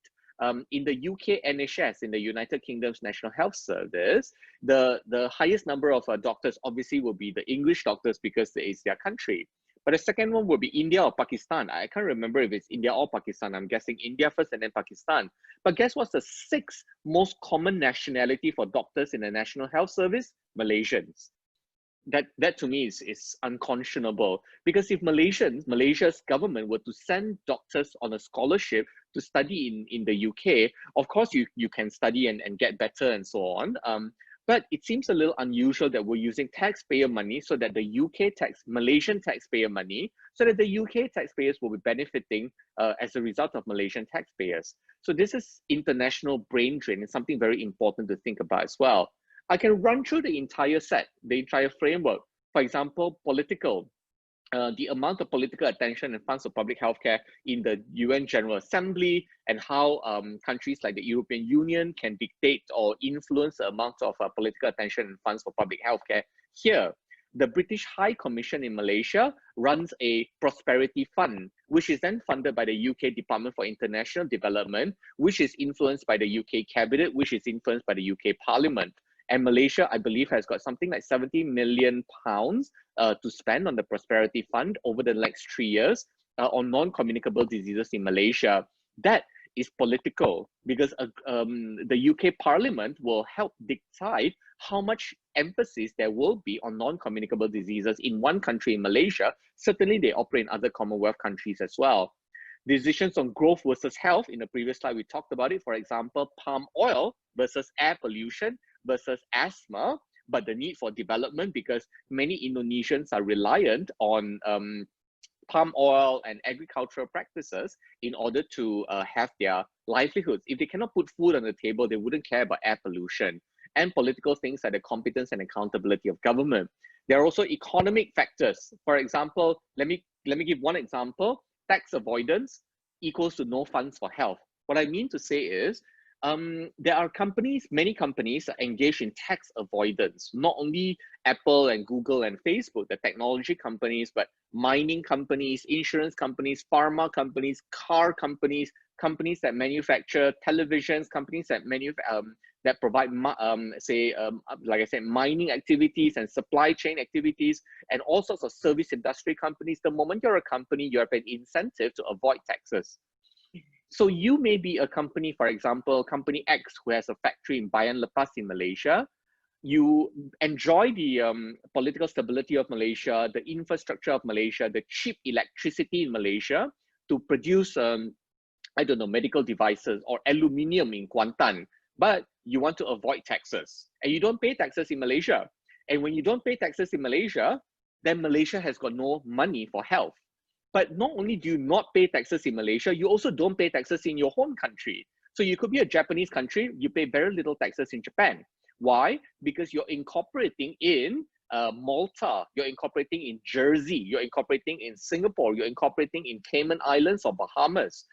In the UK NHS, in the United Kingdom's National Health Service, the highest number of doctors obviously will be the English doctors because it's their country. But the second one will be India or Pakistan. I can't remember if it's India or Pakistan. I'm guessing India first and then Pakistan. But guess what's the sixth most common nationality for doctors in the National Health Service? Malaysians. That to me is unconscionable, because if Malaysia's government were to send doctors on a scholarship to study in the UK, of course you can study and get better and so on. But it seems a little unusual that we're using taxpayer money so that the Malaysian taxpayer money, so that the UK taxpayers will be benefiting as a result of Malaysian taxpayers. So this is international brain drain. It's something very important to think about as well. I can run through the entire framework. For example, political. The amount of political attention and funds for public healthcare in the UN General Assembly, and how countries like the European Union can dictate or influence the amount of political attention and funds for public healthcare. Here, the British High Commission in Malaysia runs a prosperity fund, which is then funded by the UK Department for International Development, which is influenced by the UK Cabinet, which is influenced by the UK Parliament. And Malaysia, I believe, has got something like £70 million to spend on the Prosperity Fund over the next 3 years on non-communicable diseases in Malaysia. That is political, because the UK Parliament will help decide how much emphasis there will be on non-communicable diseases in one country, in Malaysia. Certainly, they operate in other Commonwealth countries as well. Decisions on growth versus health. In the previous slide, we talked about it. For example, palm oil versus air pollution versus asthma, but the need for development, because many Indonesians are reliant on palm oil and agricultural practices in order to have their livelihoods. If they cannot put food on the table, they wouldn't care about air pollution. And political things like the competence and accountability of government. There are also economic factors. For example, let me give one example. Tax avoidance equals to no funds for health. What I mean to say is, there are many companies are engaged in tax avoidance, not only Apple and Google and Facebook, the technology companies, but mining companies, insurance companies, pharma companies, car companies, companies that manufacture televisions, companies that that provide, like I said, mining activities and supply chain activities, and all sorts of service industry companies. The moment you're a company, you have an incentive to avoid taxes. So you may be a company, for example, company X, who has a factory in Bayan Lepas in Malaysia. You enjoy the political stability of Malaysia, the infrastructure of Malaysia, the cheap electricity in Malaysia to produce, I don't know, medical devices or aluminium in Kuantan, but you want to avoid taxes and you don't pay taxes in Malaysia. And when you don't pay taxes in Malaysia, then Malaysia has got no money for health. But not only do you not pay taxes in Malaysia, you also don't pay taxes in your home country. So you could be a Japanese country, you pay very little taxes in Japan. Why? Because you're incorporating in Malta, you're incorporating in Jersey, you're incorporating in Singapore, you're incorporating in Cayman Islands or Bahamas,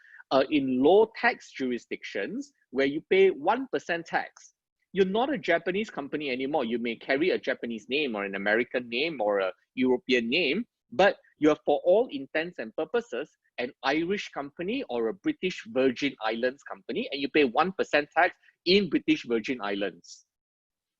in low tax jurisdictions where you pay 1% tax. You're not a Japanese company anymore. You may carry a Japanese name or an American name or a European name, but you're, for all intents and purposes, an Irish company or a British Virgin Islands company, and you pay 1% tax in British Virgin Islands.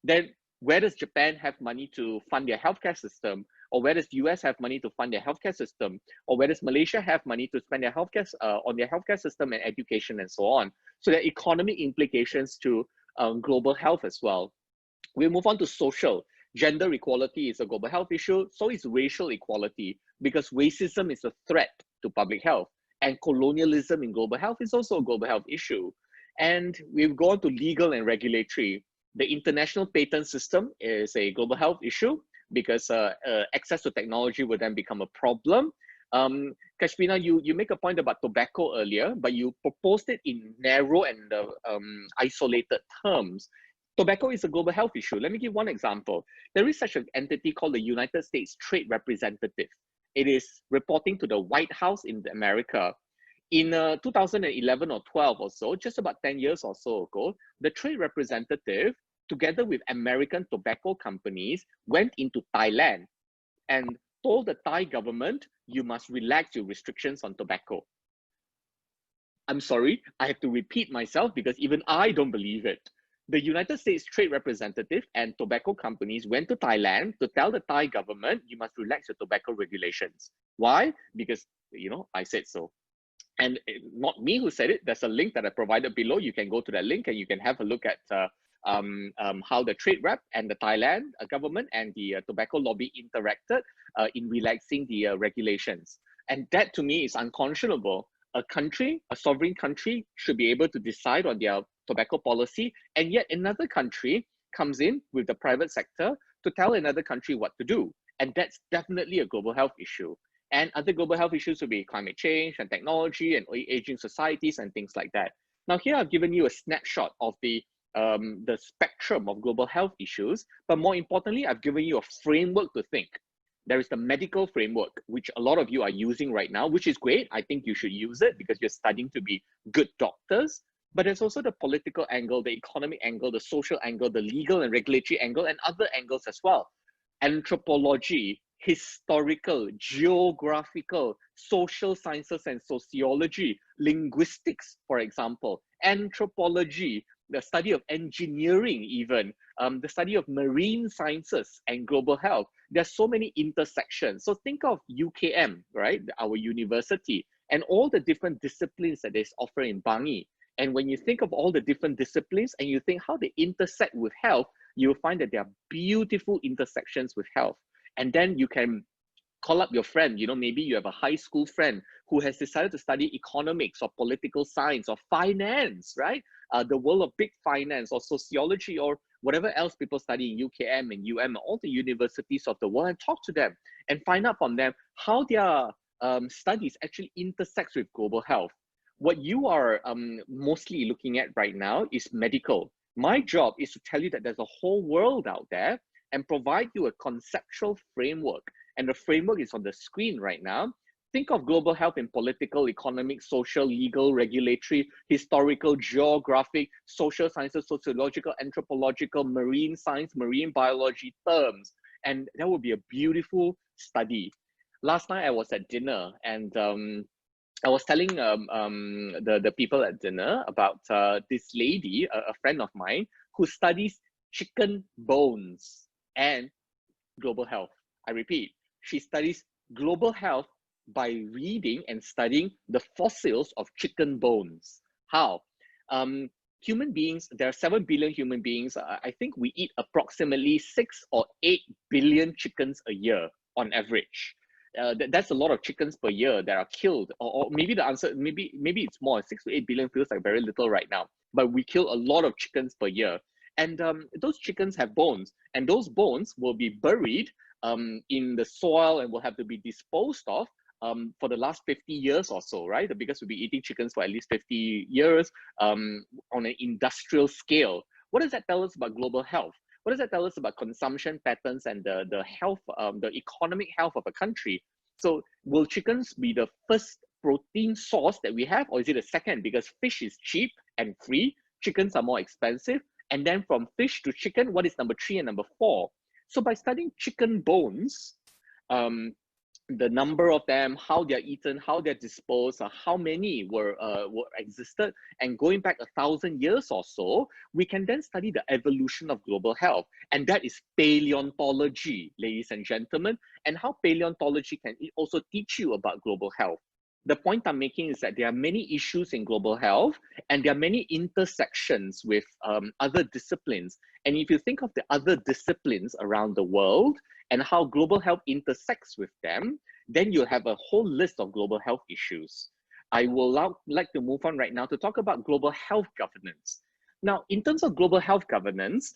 Then where does Japan have money to fund their healthcare system? Or where does the US have money to fund their healthcare system? Or where does Malaysia have money to spend their healthcare on their healthcare system and education and so on? So there are economic implications to global health as well. We move on to social. Gender equality is a global health issue, so is racial equality, because racism is a threat to public health. And colonialism in global health is also a global health issue. And we've gone to legal and regulatory. The international patent system is a global health issue because access to technology would then become a problem. Kashmina, you make a point about tobacco earlier, but you proposed it in narrow and isolated terms. Tobacco is a global health issue. Let me give one example. There is such an entity called the United States Trade Representative. It is reporting to the White House in America. In 2011 or 12 or so, just about 10 years or so ago, the trade representative, together with American tobacco companies, went into Thailand and told the Thai government, you must relax your restrictions on tobacco. I'm sorry, I have to repeat myself because even I don't believe it. The United States Trade Representative and tobacco companies went to Thailand to tell the Thai government, you must relax your tobacco regulations. Why? Because, I said so. And not me who said it. There's a link that I provided below. You can go to that link and you can have a look at how the trade rep and the Thailand government and the tobacco lobby interacted in relaxing the regulations. And that to me is unconscionable. A country, a sovereign country, should be able to decide on their tobacco policy, and yet another country comes in with the private sector to tell another country what to do. And that's definitely a global health issue. And other global health issues will be climate change and technology and aging societies and things like that. Now here I've given you a snapshot of the spectrum of global health issues, but more importantly, I've given you a framework to think. There is the medical framework, which a lot of you are using right now, which is great. I think you should use it because you're studying to be good doctors. But there's also the political angle, the economic angle, the social angle, the legal and regulatory angle, and other angles as well. Anthropology, historical, geographical, social sciences and sociology, linguistics, for example, anthropology, the study of engineering even, the study of marine sciences and global health. There's so many intersections. So think of UKM, right, our university, and all the different disciplines that is offered in Bangi. And when you think of all the different disciplines and you think how they intersect with health, you'll find that there are beautiful intersections with health. And then you can call up your friend, maybe you have a high school friend who has decided to study economics or political science or finance, right? The world of big finance or sociology or whatever else people study in UKM and UM, all the universities of the world, and talk to them and find out from them how their studies actually intersects with global health. What you are mostly looking at right now is medical. My job is to tell you that there's a whole world out there and provide you a conceptual framework. And the framework is on the screen right now. Think of global health in political, economic, social, legal, regulatory, historical, geographic, social sciences, sociological, anthropological, marine science, marine biology terms. And that would be a beautiful study. Last night I was at dinner and I was telling the people at dinner about this lady, a friend of mine, who studies chicken bones and global health. I repeat, she studies global health by reading and studying the fossils of chicken bones. How? Human beings, there are 7 billion human beings. I think we eat approximately 6 or 8 billion chickens a year on average. That's a lot of chickens per year that are killed, or maybe the answer, maybe it's more. 6 to 8 billion feels like very little right now, but we kill a lot of chickens per year. And those chickens have bones, and those bones will be buried in the soil and will have to be disposed of for the last 50 years or so, right? Because we'll be eating chickens for at least 50 years on an industrial scale. What does that tell us about global health? What does that tell us about consumption patterns and the health, the economic health of a country? So will chickens be the first protein source that we have, or is it a second? Because fish is cheap and free, chickens are more expensive. And then from fish to chicken, what is number 3 and number 4? So by studying chicken bones, the number of them, how they're eaten, how they're disposed, how many were existed, and going back 1,000 years or so, we can then study the evolution of global health. And that is paleontology, ladies and gentlemen, and how paleontology can also teach you about global health. The point I'm making is that there are many issues in global health and there are many intersections with other disciplines. And if you think of the other disciplines around the world and how global health intersects with them, then you'll have a whole list of global health issues. I will like to move on right now to talk about global health governance. Now, in terms of global health governance,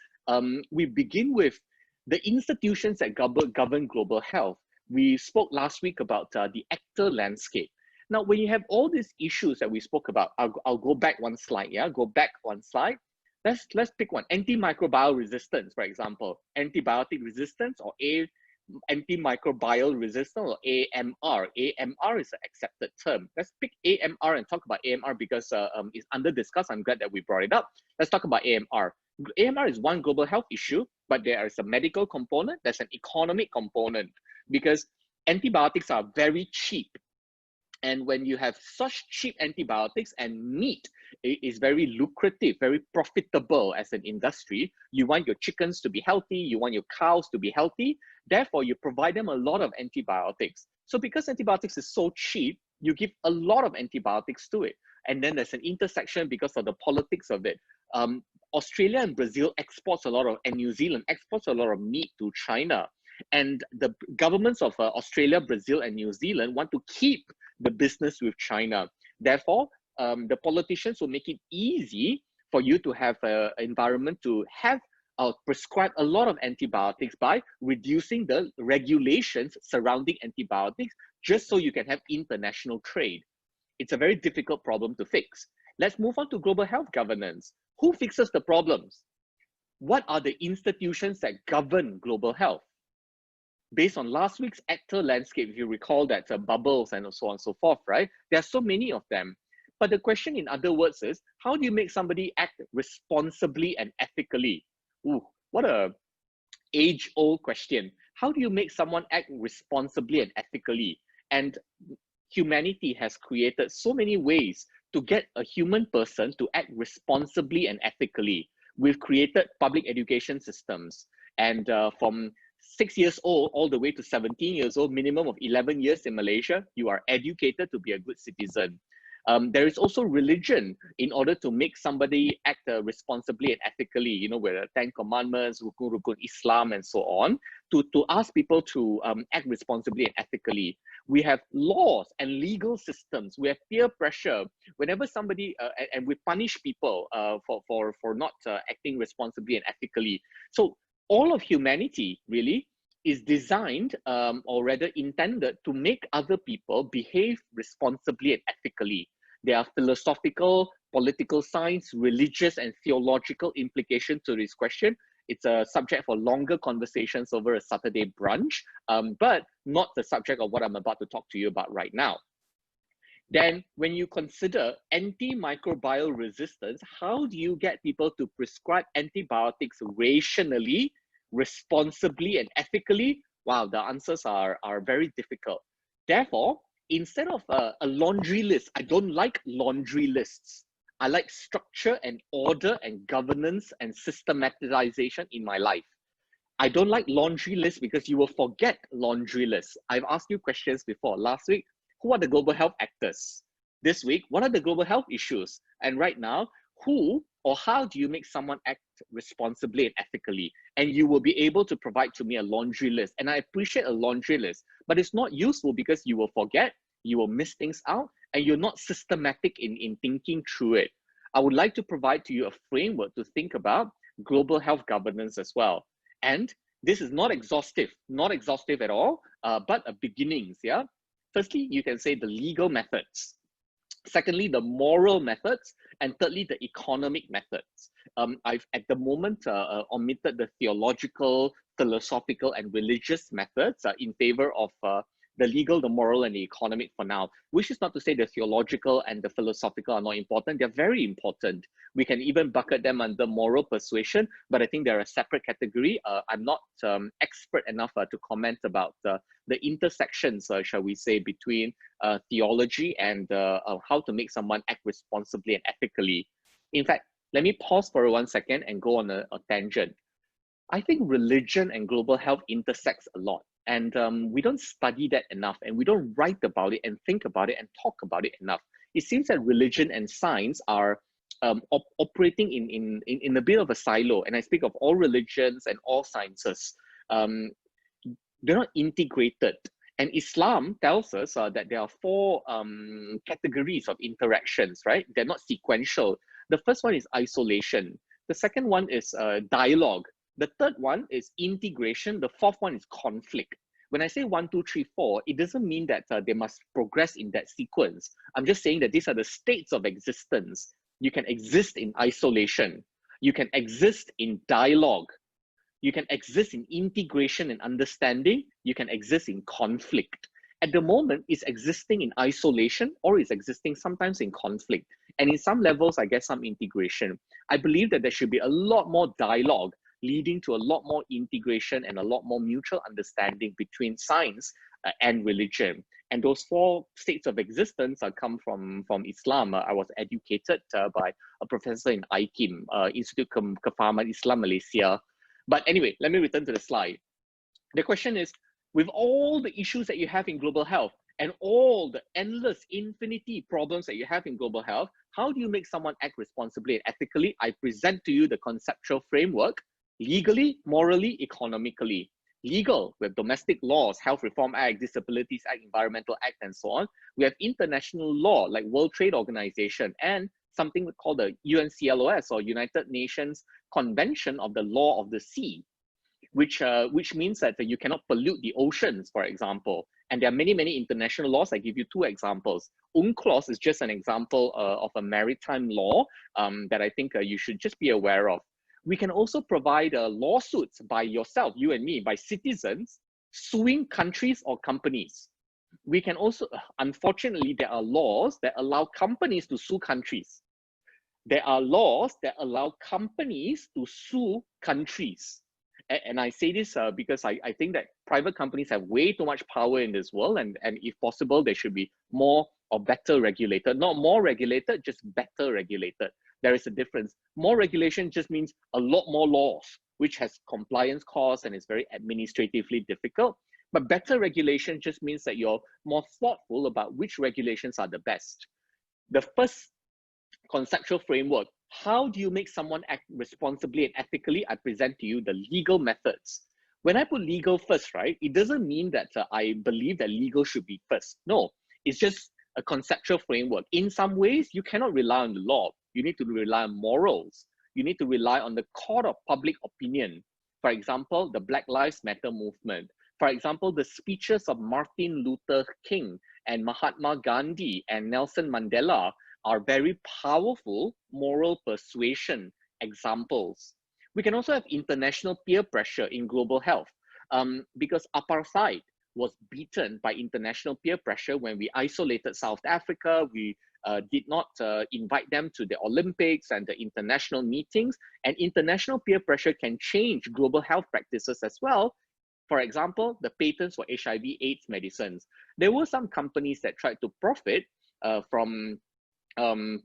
we begin with the institutions that govern global health. We spoke last week about the actor landscape. Now, when you have all these issues that we spoke about, I'll go back one slide, yeah? Go back one slide. Let's pick one. Antimicrobial resistance, for example. Antibiotic resistance or antimicrobial resistance or AMR. AMR is an accepted term. Let's pick AMR and talk about AMR because it's under discuss. I'm glad that we brought it up. Let's talk about AMR. AMR is one global health issue, but there is a medical component, there's an economic component because antibiotics are very cheap. And when you have such cheap antibiotics and meat is very lucrative, very profitable as an industry, you want your chickens to be healthy, you want your cows to be healthy, therefore you provide them a lot of antibiotics. So because antibiotics is so cheap, you give a lot of antibiotics to it. And then there's an intersection because of the politics of it. Australia and Brazil exports a lot of, and New Zealand exports a lot of meat to China. And the governments of Australia, Brazil, and New Zealand want to keep the business with China. Therefore, the politicians will make it easy for you to have an environment to have prescribe a lot of antibiotics by reducing the regulations surrounding antibiotics, just so you can have international trade. It's a very difficult problem to fix. Let's move on to global health governance. Who fixes the problems? What are the institutions that govern global health? Based on last week's actor landscape, if you recall that bubbles and so on and so forth, right? There are so many of them. But the question in other words is, how do you make somebody act responsibly and ethically? Ooh, what a age-old question. How do you make someone act responsibly and ethically? And humanity has created so many ways to get a human person to act responsibly and ethically. We've created public education systems, and from 6 years old all the way to 17 years old, minimum of 11 years in Malaysia, you are educated to be a good citizen. There is also religion in order to make somebody act responsibly and ethically, you know, with the 10 Commandments, Rukun Islam, and so on, to ask people to act responsibly and ethically. We have laws and legal systems. We have peer pressure. Whenever somebody, and we punish people for not acting responsibly and ethically. So all of humanity really is designed or rather intended to make other people behave responsibly and ethically. There are philosophical, political science, religious and theological implications to this question. It's a subject for longer conversations over a Saturday brunch, but not the subject of what I'm about to talk to you about right now. Then when you consider antimicrobial resistance, how do you get people to prescribe antibiotics rationally, responsibly, and ethically? Wow, the answers are very difficult. Therefore, instead of a laundry list, I don't like laundry lists. I like structure and order and governance and systematization in my life. I don't like laundry lists because you will forget laundry lists. I've asked you questions before. Last week, who are the global health actors? This week, what are the global health issues? And right now, who or how do you make someone act responsibly and ethically? And you will be able to provide to me a laundry list. And I appreciate a laundry list, but it's not useful because you will forget, you will miss things out, and you're not systematic in thinking through it. I would like to provide to you a framework to think about global health governance as well. And this is not exhaustive at all, but a beginnings, yeah? Firstly, you can say the legal methods. Secondly, the moral methods. And thirdly, the economic methods. I've at the moment omitted the theological, philosophical, and religious methods in favor of the legal, the moral, and the economic for now, which is not to say the theological and the philosophical are not important. They're very important. We can even bucket them under moral persuasion, but I think they're a separate category. I'm not expert enough to comment about the intersections, shall we say, between theology and how to make someone act responsibly and ethically. In fact, let me pause for 1 second and go on a tangent. I think religion and global health intersects a lot. And we don't study that enough, and we don't write about it and think about it and talk about it enough. It seems that religion and science are operating in a bit of a silo. And I speak of all religions and all sciences. They're not integrated. And Islam tells us that there are four categories of interactions, right? They're not sequential. The first one is isolation. The second one is dialogue. The third one is integration. The fourth one is conflict. When I say 1, 2, 3, 4, it doesn't mean that they must progress in that sequence. I'm just saying that these are the states of existence. You can exist in isolation. You can exist in dialogue. You can exist in integration and understanding. You can exist in conflict. At the moment, it's existing in isolation, or it's existing sometimes in conflict. And in some levels, I guess some integration. I believe that there should be a lot more dialogue, leading to a lot more integration and a lot more mutual understanding between science and religion. And those four states of existence come from Islam. I was educated by a professor in IKIM, Institute Kefahaman Islam Malaysia. But anyway, let me return to the slide. The question is, with all the issues that you have in global health and all the endless infinity problems that you have in global health, how do you make someone act responsibly and ethically? I present to you the conceptual framework: legally, morally, economically. Legal, with domestic laws, Health Reform Act, Disabilities Act, Environmental Act, and so on. We have international law, like World Trade Organization, and something called the UNCLOS, or United Nations Convention of the Law of the Sea, which means that you cannot pollute the oceans, for example. And there are many, many international laws. I give you two examples. UNCLOS is just an example of a maritime law that I think you should just be aware of. We can also provide lawsuits by yourself, you and me, by citizens suing countries or companies. We can also, unfortunately, there are laws that allow companies to sue countries. There are laws that allow companies to sue countries. And I say this because I think that private companies have way too much power in this world, and if possible, they should be more or better regulated. Not more regulated, just better regulated. There is a difference. More regulation just means a lot more laws, which has compliance costs and is very administratively difficult. But better regulation just means that you're more thoughtful about which regulations are the best. The first conceptual framework: how do you make someone act responsibly and ethically? I present to you the legal methods. When I put legal first, right, it doesn't mean that I believe that legal should be first. No, it's just a conceptual framework. In some ways, you cannot rely on the law. You need to rely on morals. You need to rely on the court of public opinion. For example, the Black Lives Matter movement. For example, the speeches of Martin Luther King and Mahatma Gandhi and Nelson Mandela are very powerful moral persuasion examples. We can also have international peer pressure in global health, because apartheid was beaten by international peer pressure when we isolated South Africa. We did not invite them to the Olympics and the international meetings, and international peer pressure can change global health practices as well. For example, the patents for HIV/AIDS medicines. There were some companies that tried to profit from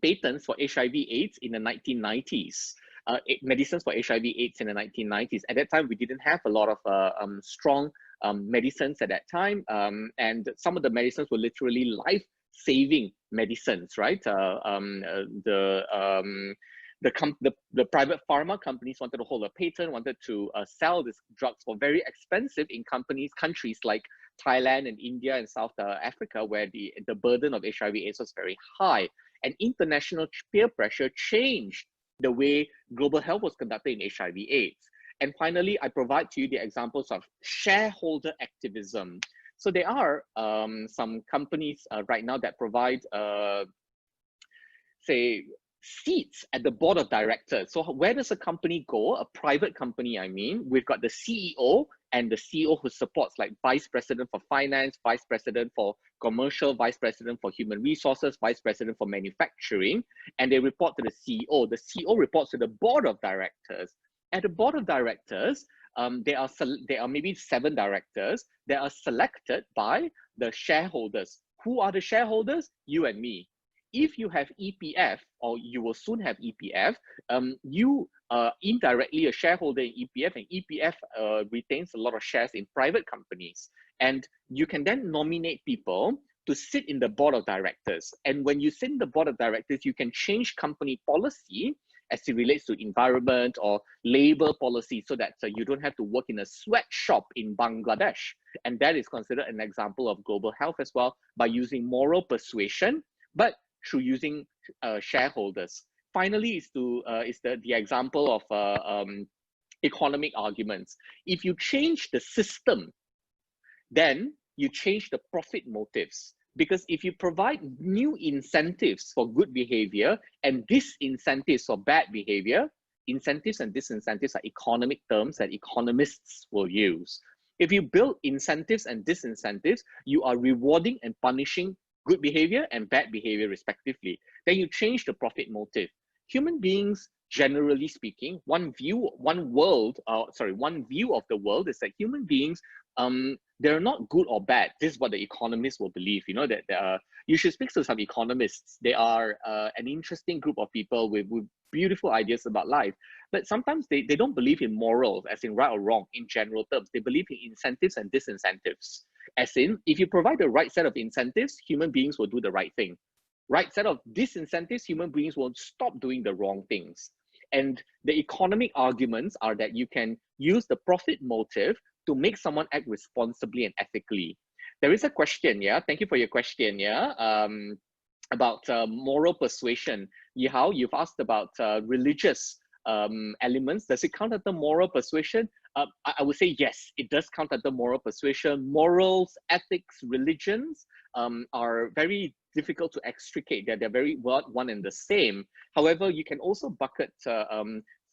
patents for HIV/AIDS in the 1990s, medicines for HIV/AIDS in the 1990s. At that time, we didn't have a lot of strong medicines at that time, and some of the medicines were literally life-saving medicines, right? The private pharma companies wanted to hold a patent, wanted to sell these drugs for very expensive in countries like Thailand and India and South Africa, where the burden of HIV/AIDS was very high. And international peer pressure changed the way global health was conducted in HIV/AIDS. And finally, I provide to you the examples of shareholder activism. So there are some companies right now that provide, say, seats at the board of directors. So where does a company go? A private company, I mean. We've got the CEO, and the CEO who supports, like vice president for finance, vice president for commercial, vice president for human resources, vice president for manufacturing, and they report to the CEO. The CEO reports to the board of directors. At the board of directors, there are maybe 7 directors that are selected by the shareholders. Who are the shareholders? You and me. if you have EPF, or you will soon have EPF, you indirectly a shareholder in EPF, and EPF retains a lot of shares in private companies. And you can then nominate people to sit in the board of directors. And when you sit in the board of directors, you can change company policy as it relates to environment or labor policy, so that you don't have to work in a sweatshop in Bangladesh. And that is considered an example of global health as well, by using moral persuasion, but through using shareholders. Finally, is the example of economic arguments. If you change the system, then you change the profit motives. Because if you provide new incentives for good behavior and disincentives for bad behavior, incentives and disincentives are economic terms that economists will use. If you build incentives and disincentives, you are rewarding and punishing good behavior and bad behavior respectively. Then you change the profit motive. Human beings, generally speaking, one view of the world is that human beings, they're not good or bad. This is what the economists will believe. You know, that you should speak to some economists. They are an interesting group of people with beautiful ideas about life. But sometimes they don't believe in morals, as in right or wrong, in general terms. They believe in incentives and disincentives. As in, if you provide the right set of incentives, human beings will do the right thing. Right set of disincentives, human beings will stop doing the wrong things. And the economic arguments are that you can use the profit motive to make someone act responsibly and ethically. There is a question, yeah? Thank you for your question, yeah? About moral persuasion. Yihao, you've asked about religious elements. Does it count under moral persuasion? I would say yes, it does count under moral persuasion. Morals, ethics, religions are very difficult to extricate. They're very one and the same. However, you can also bucket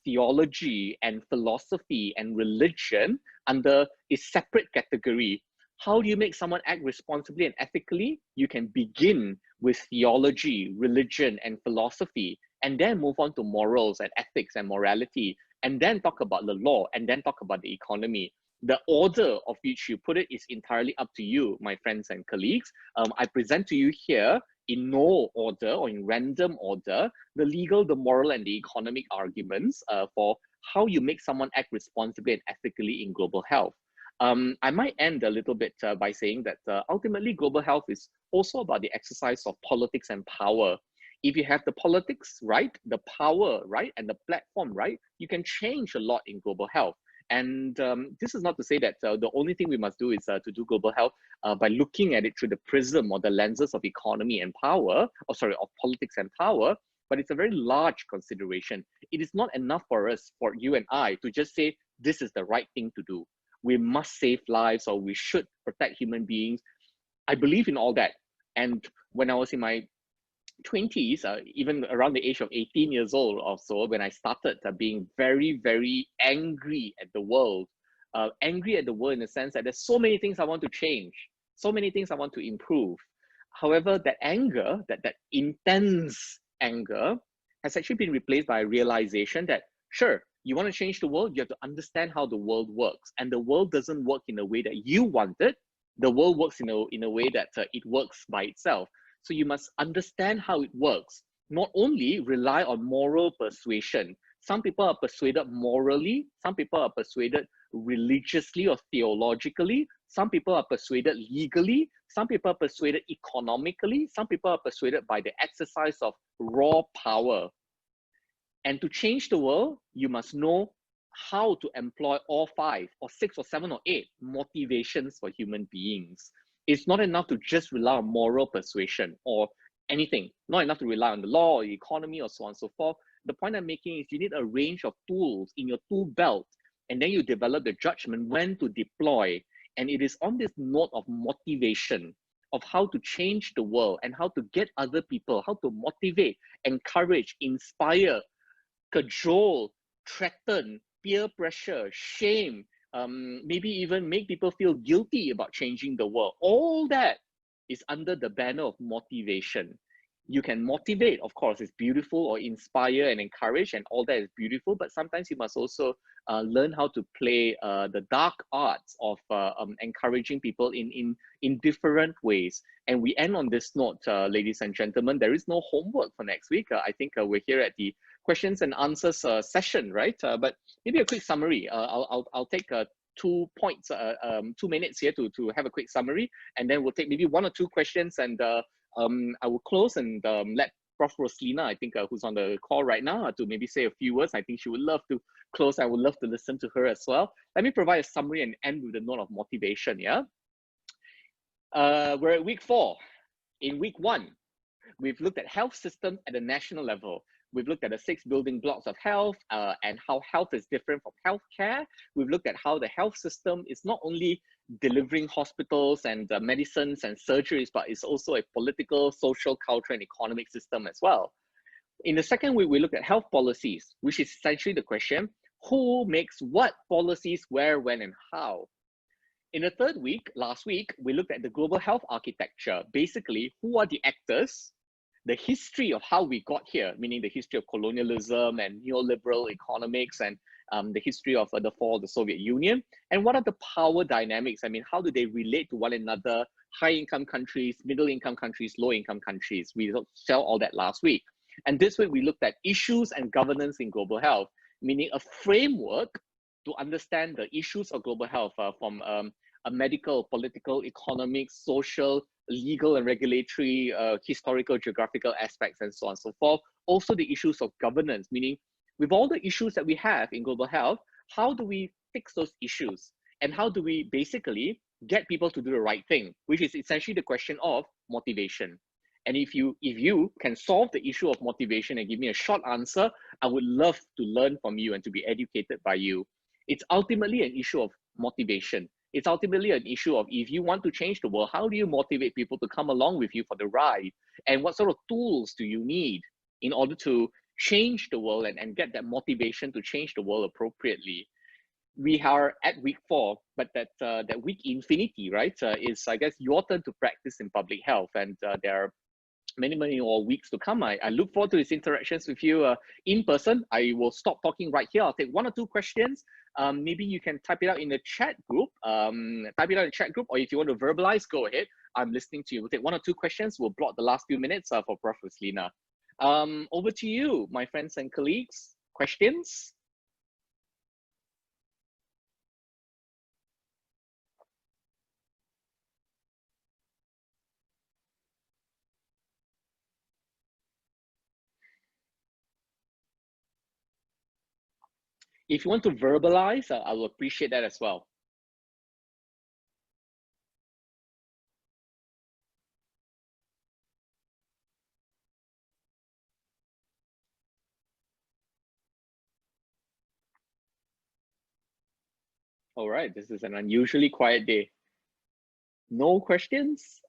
theology and philosophy and religion under a separate category. How do you make someone act responsibly and ethically? You can begin with theology, religion, and philosophy, and then move on to morals and ethics and morality, and then talk about the law, and then talk about the economy. The order of which you put it is entirely up to you, my friends and colleagues. I present to you here, in no order or in random order, the legal, the moral, and the economic arguments for how you make someone act responsibly and ethically in global health. I might end a little bit by saying that ultimately global health is also about the exercise of politics and power. If you have the politics right, the power right, and the platform right, you can change a lot in global health. And this is not to say that the only thing we must do is to do global health by looking at it through the prism or the lenses of economy and power, or sorry, of politics and power, but it's a very large consideration. It is not enough for us, for you and I, to just say, this is the right thing to do. We must save lives, or we should protect human beings. I believe in all that. And when I was in my 20s, even around the age of 18 years old or so, when I started being very, very angry at the world in the sense that there's so many things I want to change, so many things I want to improve. However, that anger, that intense anger, has actually been replaced by a realization that, sure, you want to change the world, you have to understand how the world works. And the world doesn't work in a way that you want it. The world works in a way that it works by itself. So you must understand how it works, not only rely on moral persuasion. Some people are persuaded morally, some people are persuaded religiously or theologically, some people are persuaded legally, some people are persuaded economically, some people are persuaded by the exercise of raw power. And to change the world, you must know how to employ all 5 or 6 or 7 or 8 motivations for human beings. It's not enough to just rely on moral persuasion or anything, not enough to rely on the law or the economy or so on and so forth. The point I'm making is you need a range of tools in your tool belt, and then you develop the judgment when to deploy. And it is on this note of motivation, of how to change the world and how to get other people, how to motivate, encourage, inspire, cajole, threaten, peer pressure, shame, maybe even make people feel guilty about changing the world. All that is under the banner of motivation. You can motivate, of course, it's beautiful, or inspire and encourage, and all that is beautiful. But sometimes you must also learn how to play the dark arts of encouraging people in different ways. And we end on this note, ladies and gentlemen. There is no homework for next week. I think we're here at the questions and answers session, right? But maybe a quick summary. I'll take 2 points, 2 minutes here to have a quick summary, and then we'll take maybe 1 or 2 questions, and I will close and let Prof. Roslina, I think, who's on the call right now, to maybe say a few words. I think she would love to close. I would love to listen to her as well. Let me provide a summary and end with a note of motivation. Yeah, we're at week 4. In week 1, we've looked at health systems at a national level. We've looked at the 6 building blocks of health and how health is different from healthcare. We've looked at how the health system is not only delivering hospitals and medicines and surgeries, but it's also a political, social, cultural, and economic system as well. In the second week, we looked at health policies, which is essentially the question, who makes what policies, where, when, and how? In the third week, last week, we looked at the global health architecture. Basically, who are the actors? The history of how we got here, meaning the history of colonialism and neoliberal economics, and the history of the fall of the Soviet Union, and what are the power dynamics? I mean, how do they relate to one another? High-income countries, middle-income countries, low-income countries. We saw all that last week. And this week, we looked at issues and governance in global health, meaning a framework to understand the issues of global health from a medical, political, economic, social, legal and regulatory, historical, geographical aspects, and so on and so forth. Also the issues of governance, meaning with all the issues that we have in global health, how do we fix those issues? And how do we basically get people to do the right thing, which is essentially the question of motivation. And if you can solve the issue of motivation and give me a short answer, I would love to learn from you and to be educated by you. It's ultimately an issue of motivation. It's ultimately an issue of, if you want to change the world, how do you motivate people to come along with you for the ride? And what sort of tools do you need in order to change the world and get that motivation to change the world appropriately? We are at week 4, but that week infinity, right, is, I guess, your turn to practice in public health. And there are many more weeks to come. I look forward to these interactions with you in person. I will stop talking right here. I'll take 1 or 2 questions. Maybe you can type it out in the chat group. Or if you want to verbalize, go ahead. I'm listening to you. We'll take 1 or 2 questions. We'll block the last few minutes for Prof. Roslina. Over to you, my friends and colleagues. Questions? If you want to verbalize, I will appreciate that as well. All right, this is an unusually quiet day. No questions?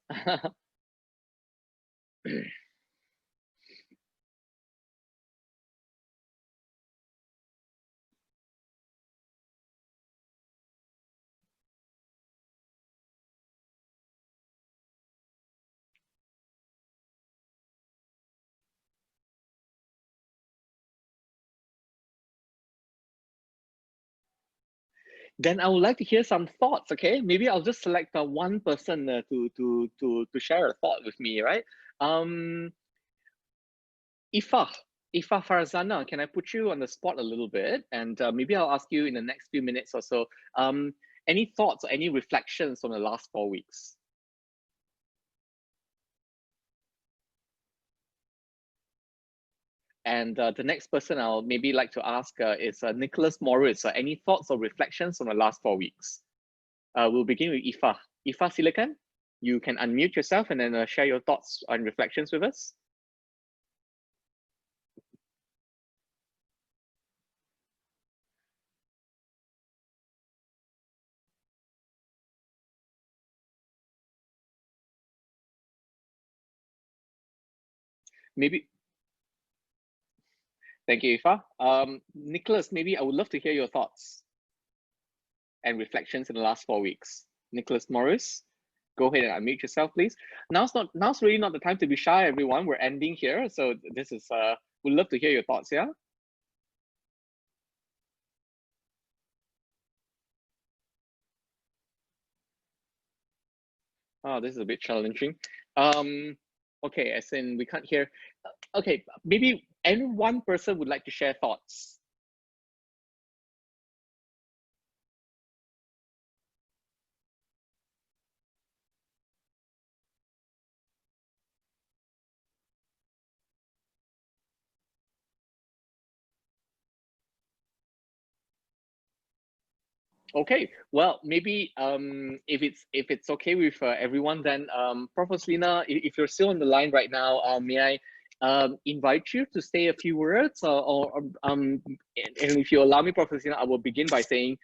Then I would like to hear some thoughts. Okay, maybe I'll just select one person to share a thought with me. Right? Ifa Farzana, can I put you on the spot a little bit? And maybe I'll ask you in the next few minutes or so. Any thoughts or any reflections from the last 4 weeks? And the next person I'll maybe like to ask is Nicholas Morris. Any thoughts or reflections from the last 4 weeks? We'll begin with Ifa. Ifa, silakan. You can unmute yourself and then share your thoughts and reflections with us. Maybe. Thank you, Ifa. Nicholas, maybe I would love to hear your thoughts and reflections in the last 4 weeks. Nicholas Morris. go ahead and unmute yourself, please. Now's really not the time to be shy, everyone. We're ending here, so this is we'd love to hear your thoughts. Yeah. Oh, this is a bit challenging. Okay, as in we can't hear. Okay, maybe any one person would like to share thoughts. Okay, well, maybe if it's okay with everyone, then Prof. Roslina, if you're still on the line right now, may I invite you to say a few words, and if you allow me, Prof. Roslina, I will begin by saying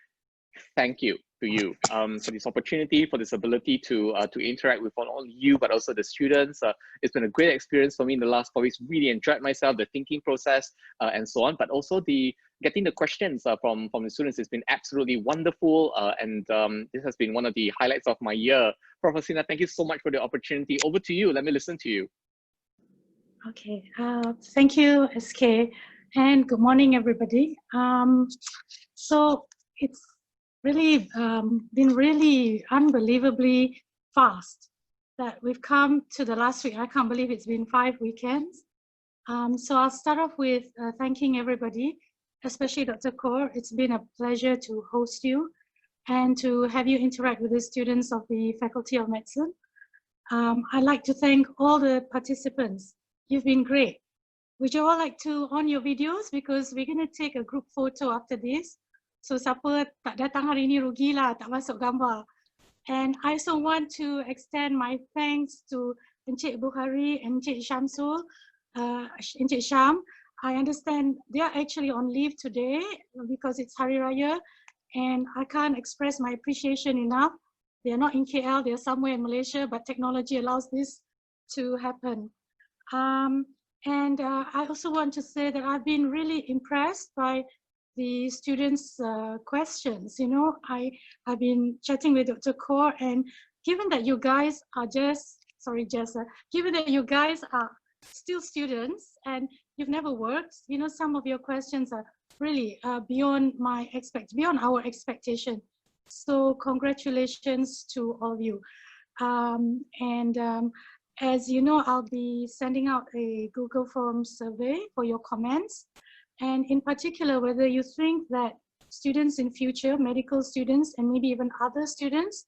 thank you to you for this opportunity, for this ability to interact with not only you but also the students. It's been a great experience for me in the last 4 weeks. Really enjoyed myself, the thinking process and so on, but also the getting the questions from the students has been absolutely wonderful, and this has been one of the highlights of my year. Professor Sina, thank you so much for the opportunity. Over to you. Let me listen to you. Okay, thank you, SK, and good morning, everybody. So it's really been really unbelievably fast that we've come to the last week. I can't believe it's been 5 weekends. So I'll start off with thanking everybody, especially Dr. Kaur. It's been a pleasure to host you and to have you interact with the students of the Faculty of Medicine. I'd like to thank all the participants. You've been great. Would you all like to on your videos, because we're going to take a group photo after this. So siapa tak datang hari ni rugilah, tak masuk gambar. And I also want to extend my thanks to Encik Bukhari and Encik Shamsul, Encik Sham. I understand they are actually on leave today because it's Hari Raya, and I can't express my appreciation enough. They are not in KL, they are somewhere in Malaysia, but technology allows this to happen. I also want to say that I've been really impressed by the students' questions. You know, I've been chatting with Dr. Kaur, and given that you guys are given that you guys are still students and you've never worked, you know, some of your questions are really beyond our expectation. So congratulations to all of you. As you know, I'll be sending out a Google Forms survey for your comments. And in particular, whether you think that students in future, medical students, and maybe even other students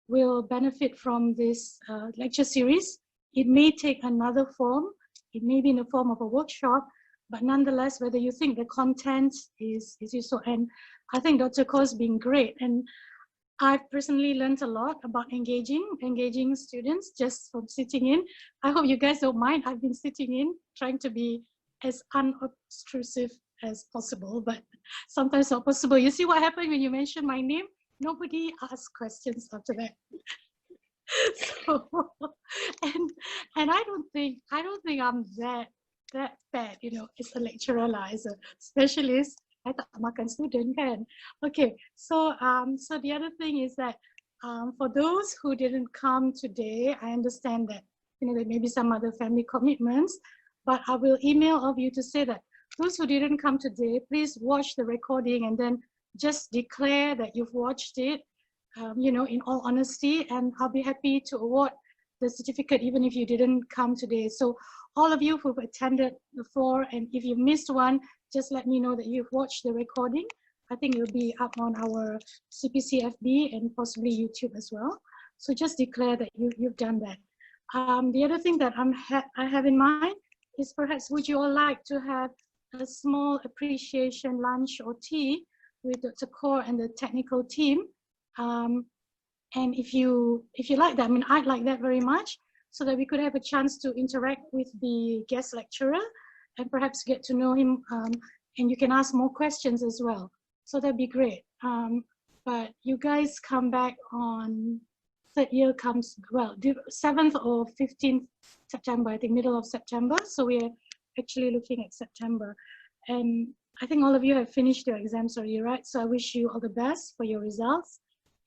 will benefit from this lecture series. It may take another form. It may be in the form of a workshop, but nonetheless, whether you think the content is useful. And I think Dr. Kaur's been great. And I've personally learned a lot about engaging students just from sitting in. I hope you guys don't mind. I've been sitting in, trying to be as unobtrusive as possible, but sometimes not possible. You see what happened when you mention my name? Nobody asks questions after that. So, and I don't think I'm that bad, you know. It's a lecturer lah, as a specialist. I tak makan student kan. Okay, so so the other thing is that for those who didn't come today, I understand that, you know, there may be some other family commitments, but I will email all of you to say that those who didn't come today, please watch the recording and then just declare that you've watched it, you know, in all honesty, and I'll be happy to award the certificate even if you didn't come today. So all of you who've attended before, and if you missed one, just let me know that you've watched the recording. I think it'll be up on our CPC FB and possibly YouTube as well. So just declare that you've done that. The other thing that I have in mind is perhaps would you all like to have a small appreciation lunch or tea with Dr. Kaur and the technical team? And if you like that, I mean, I'd like that very much, so that we could have a chance to interact with the guest lecturer and perhaps get to know him, and you can ask more questions as well. So that'd be great. But you guys come back on, third year comes, well, 7th or 15th September, I think middle of September. So we're actually looking at September. And I think all of you have finished your exams already, right? So I wish you all the best for your results.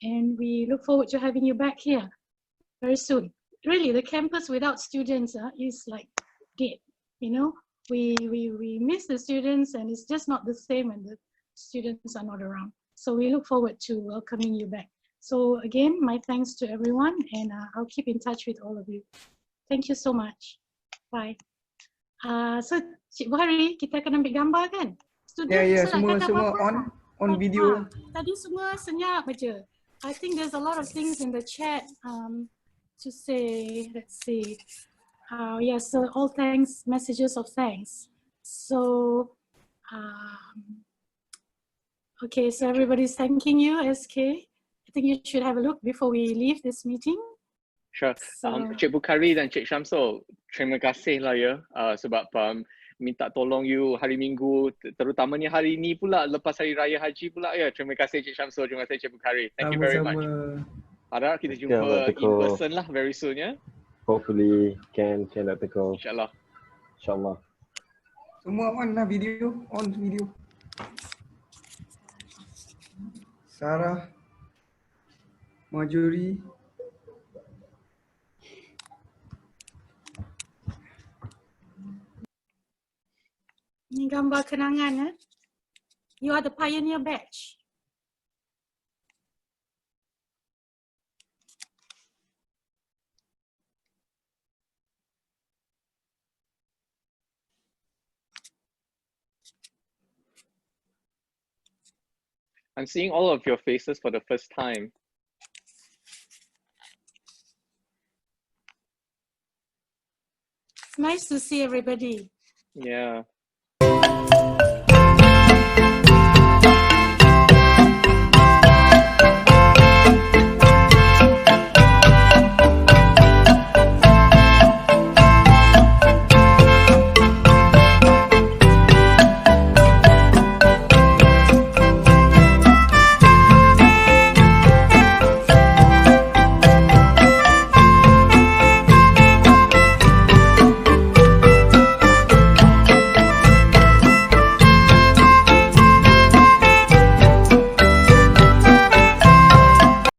And we look forward to having you back here. very soon. Really, the campus without students is like dead. You know, we miss the students, and it's just not the same when the students are not around. So we look forward to welcoming you back. So again, my thanks to everyone, and I'll keep in touch with all of you. Thank you so much. Bye. So Cik Buhari, kita akan ambil gambar kan? Ya, ya, Students nak kata semua apa-apa? on video. Tadi semua senyap aja. I think there's a lot of things in the chat to say. Let's see. Yes, so all thanks, messages of thanks. So, okay, so everybody's thanking you, SK. I think you should have a look before we leave this meeting. Sure. So, Cik Bukhari dan Cik Syamsul, terima kasih lah ya sebab minta tolong you hari Minggu, terutamanya hari ini pula lepas Hari Raya Haji pula ya. Terima kasih Cik Syamsul, terima kasih Cik Bukhari. Thank you very much. Harap kita jumpa in person lah very soon ya. Hopefully can Dr. Ko. InsyaAllah. InsyaAllah. Semua on lah video, on video. Sarah, Marjorie. ini gambar kenangan. You are the pioneer batch. I'm seeing all of your faces for the first time. It's nice to see everybody. Yeah.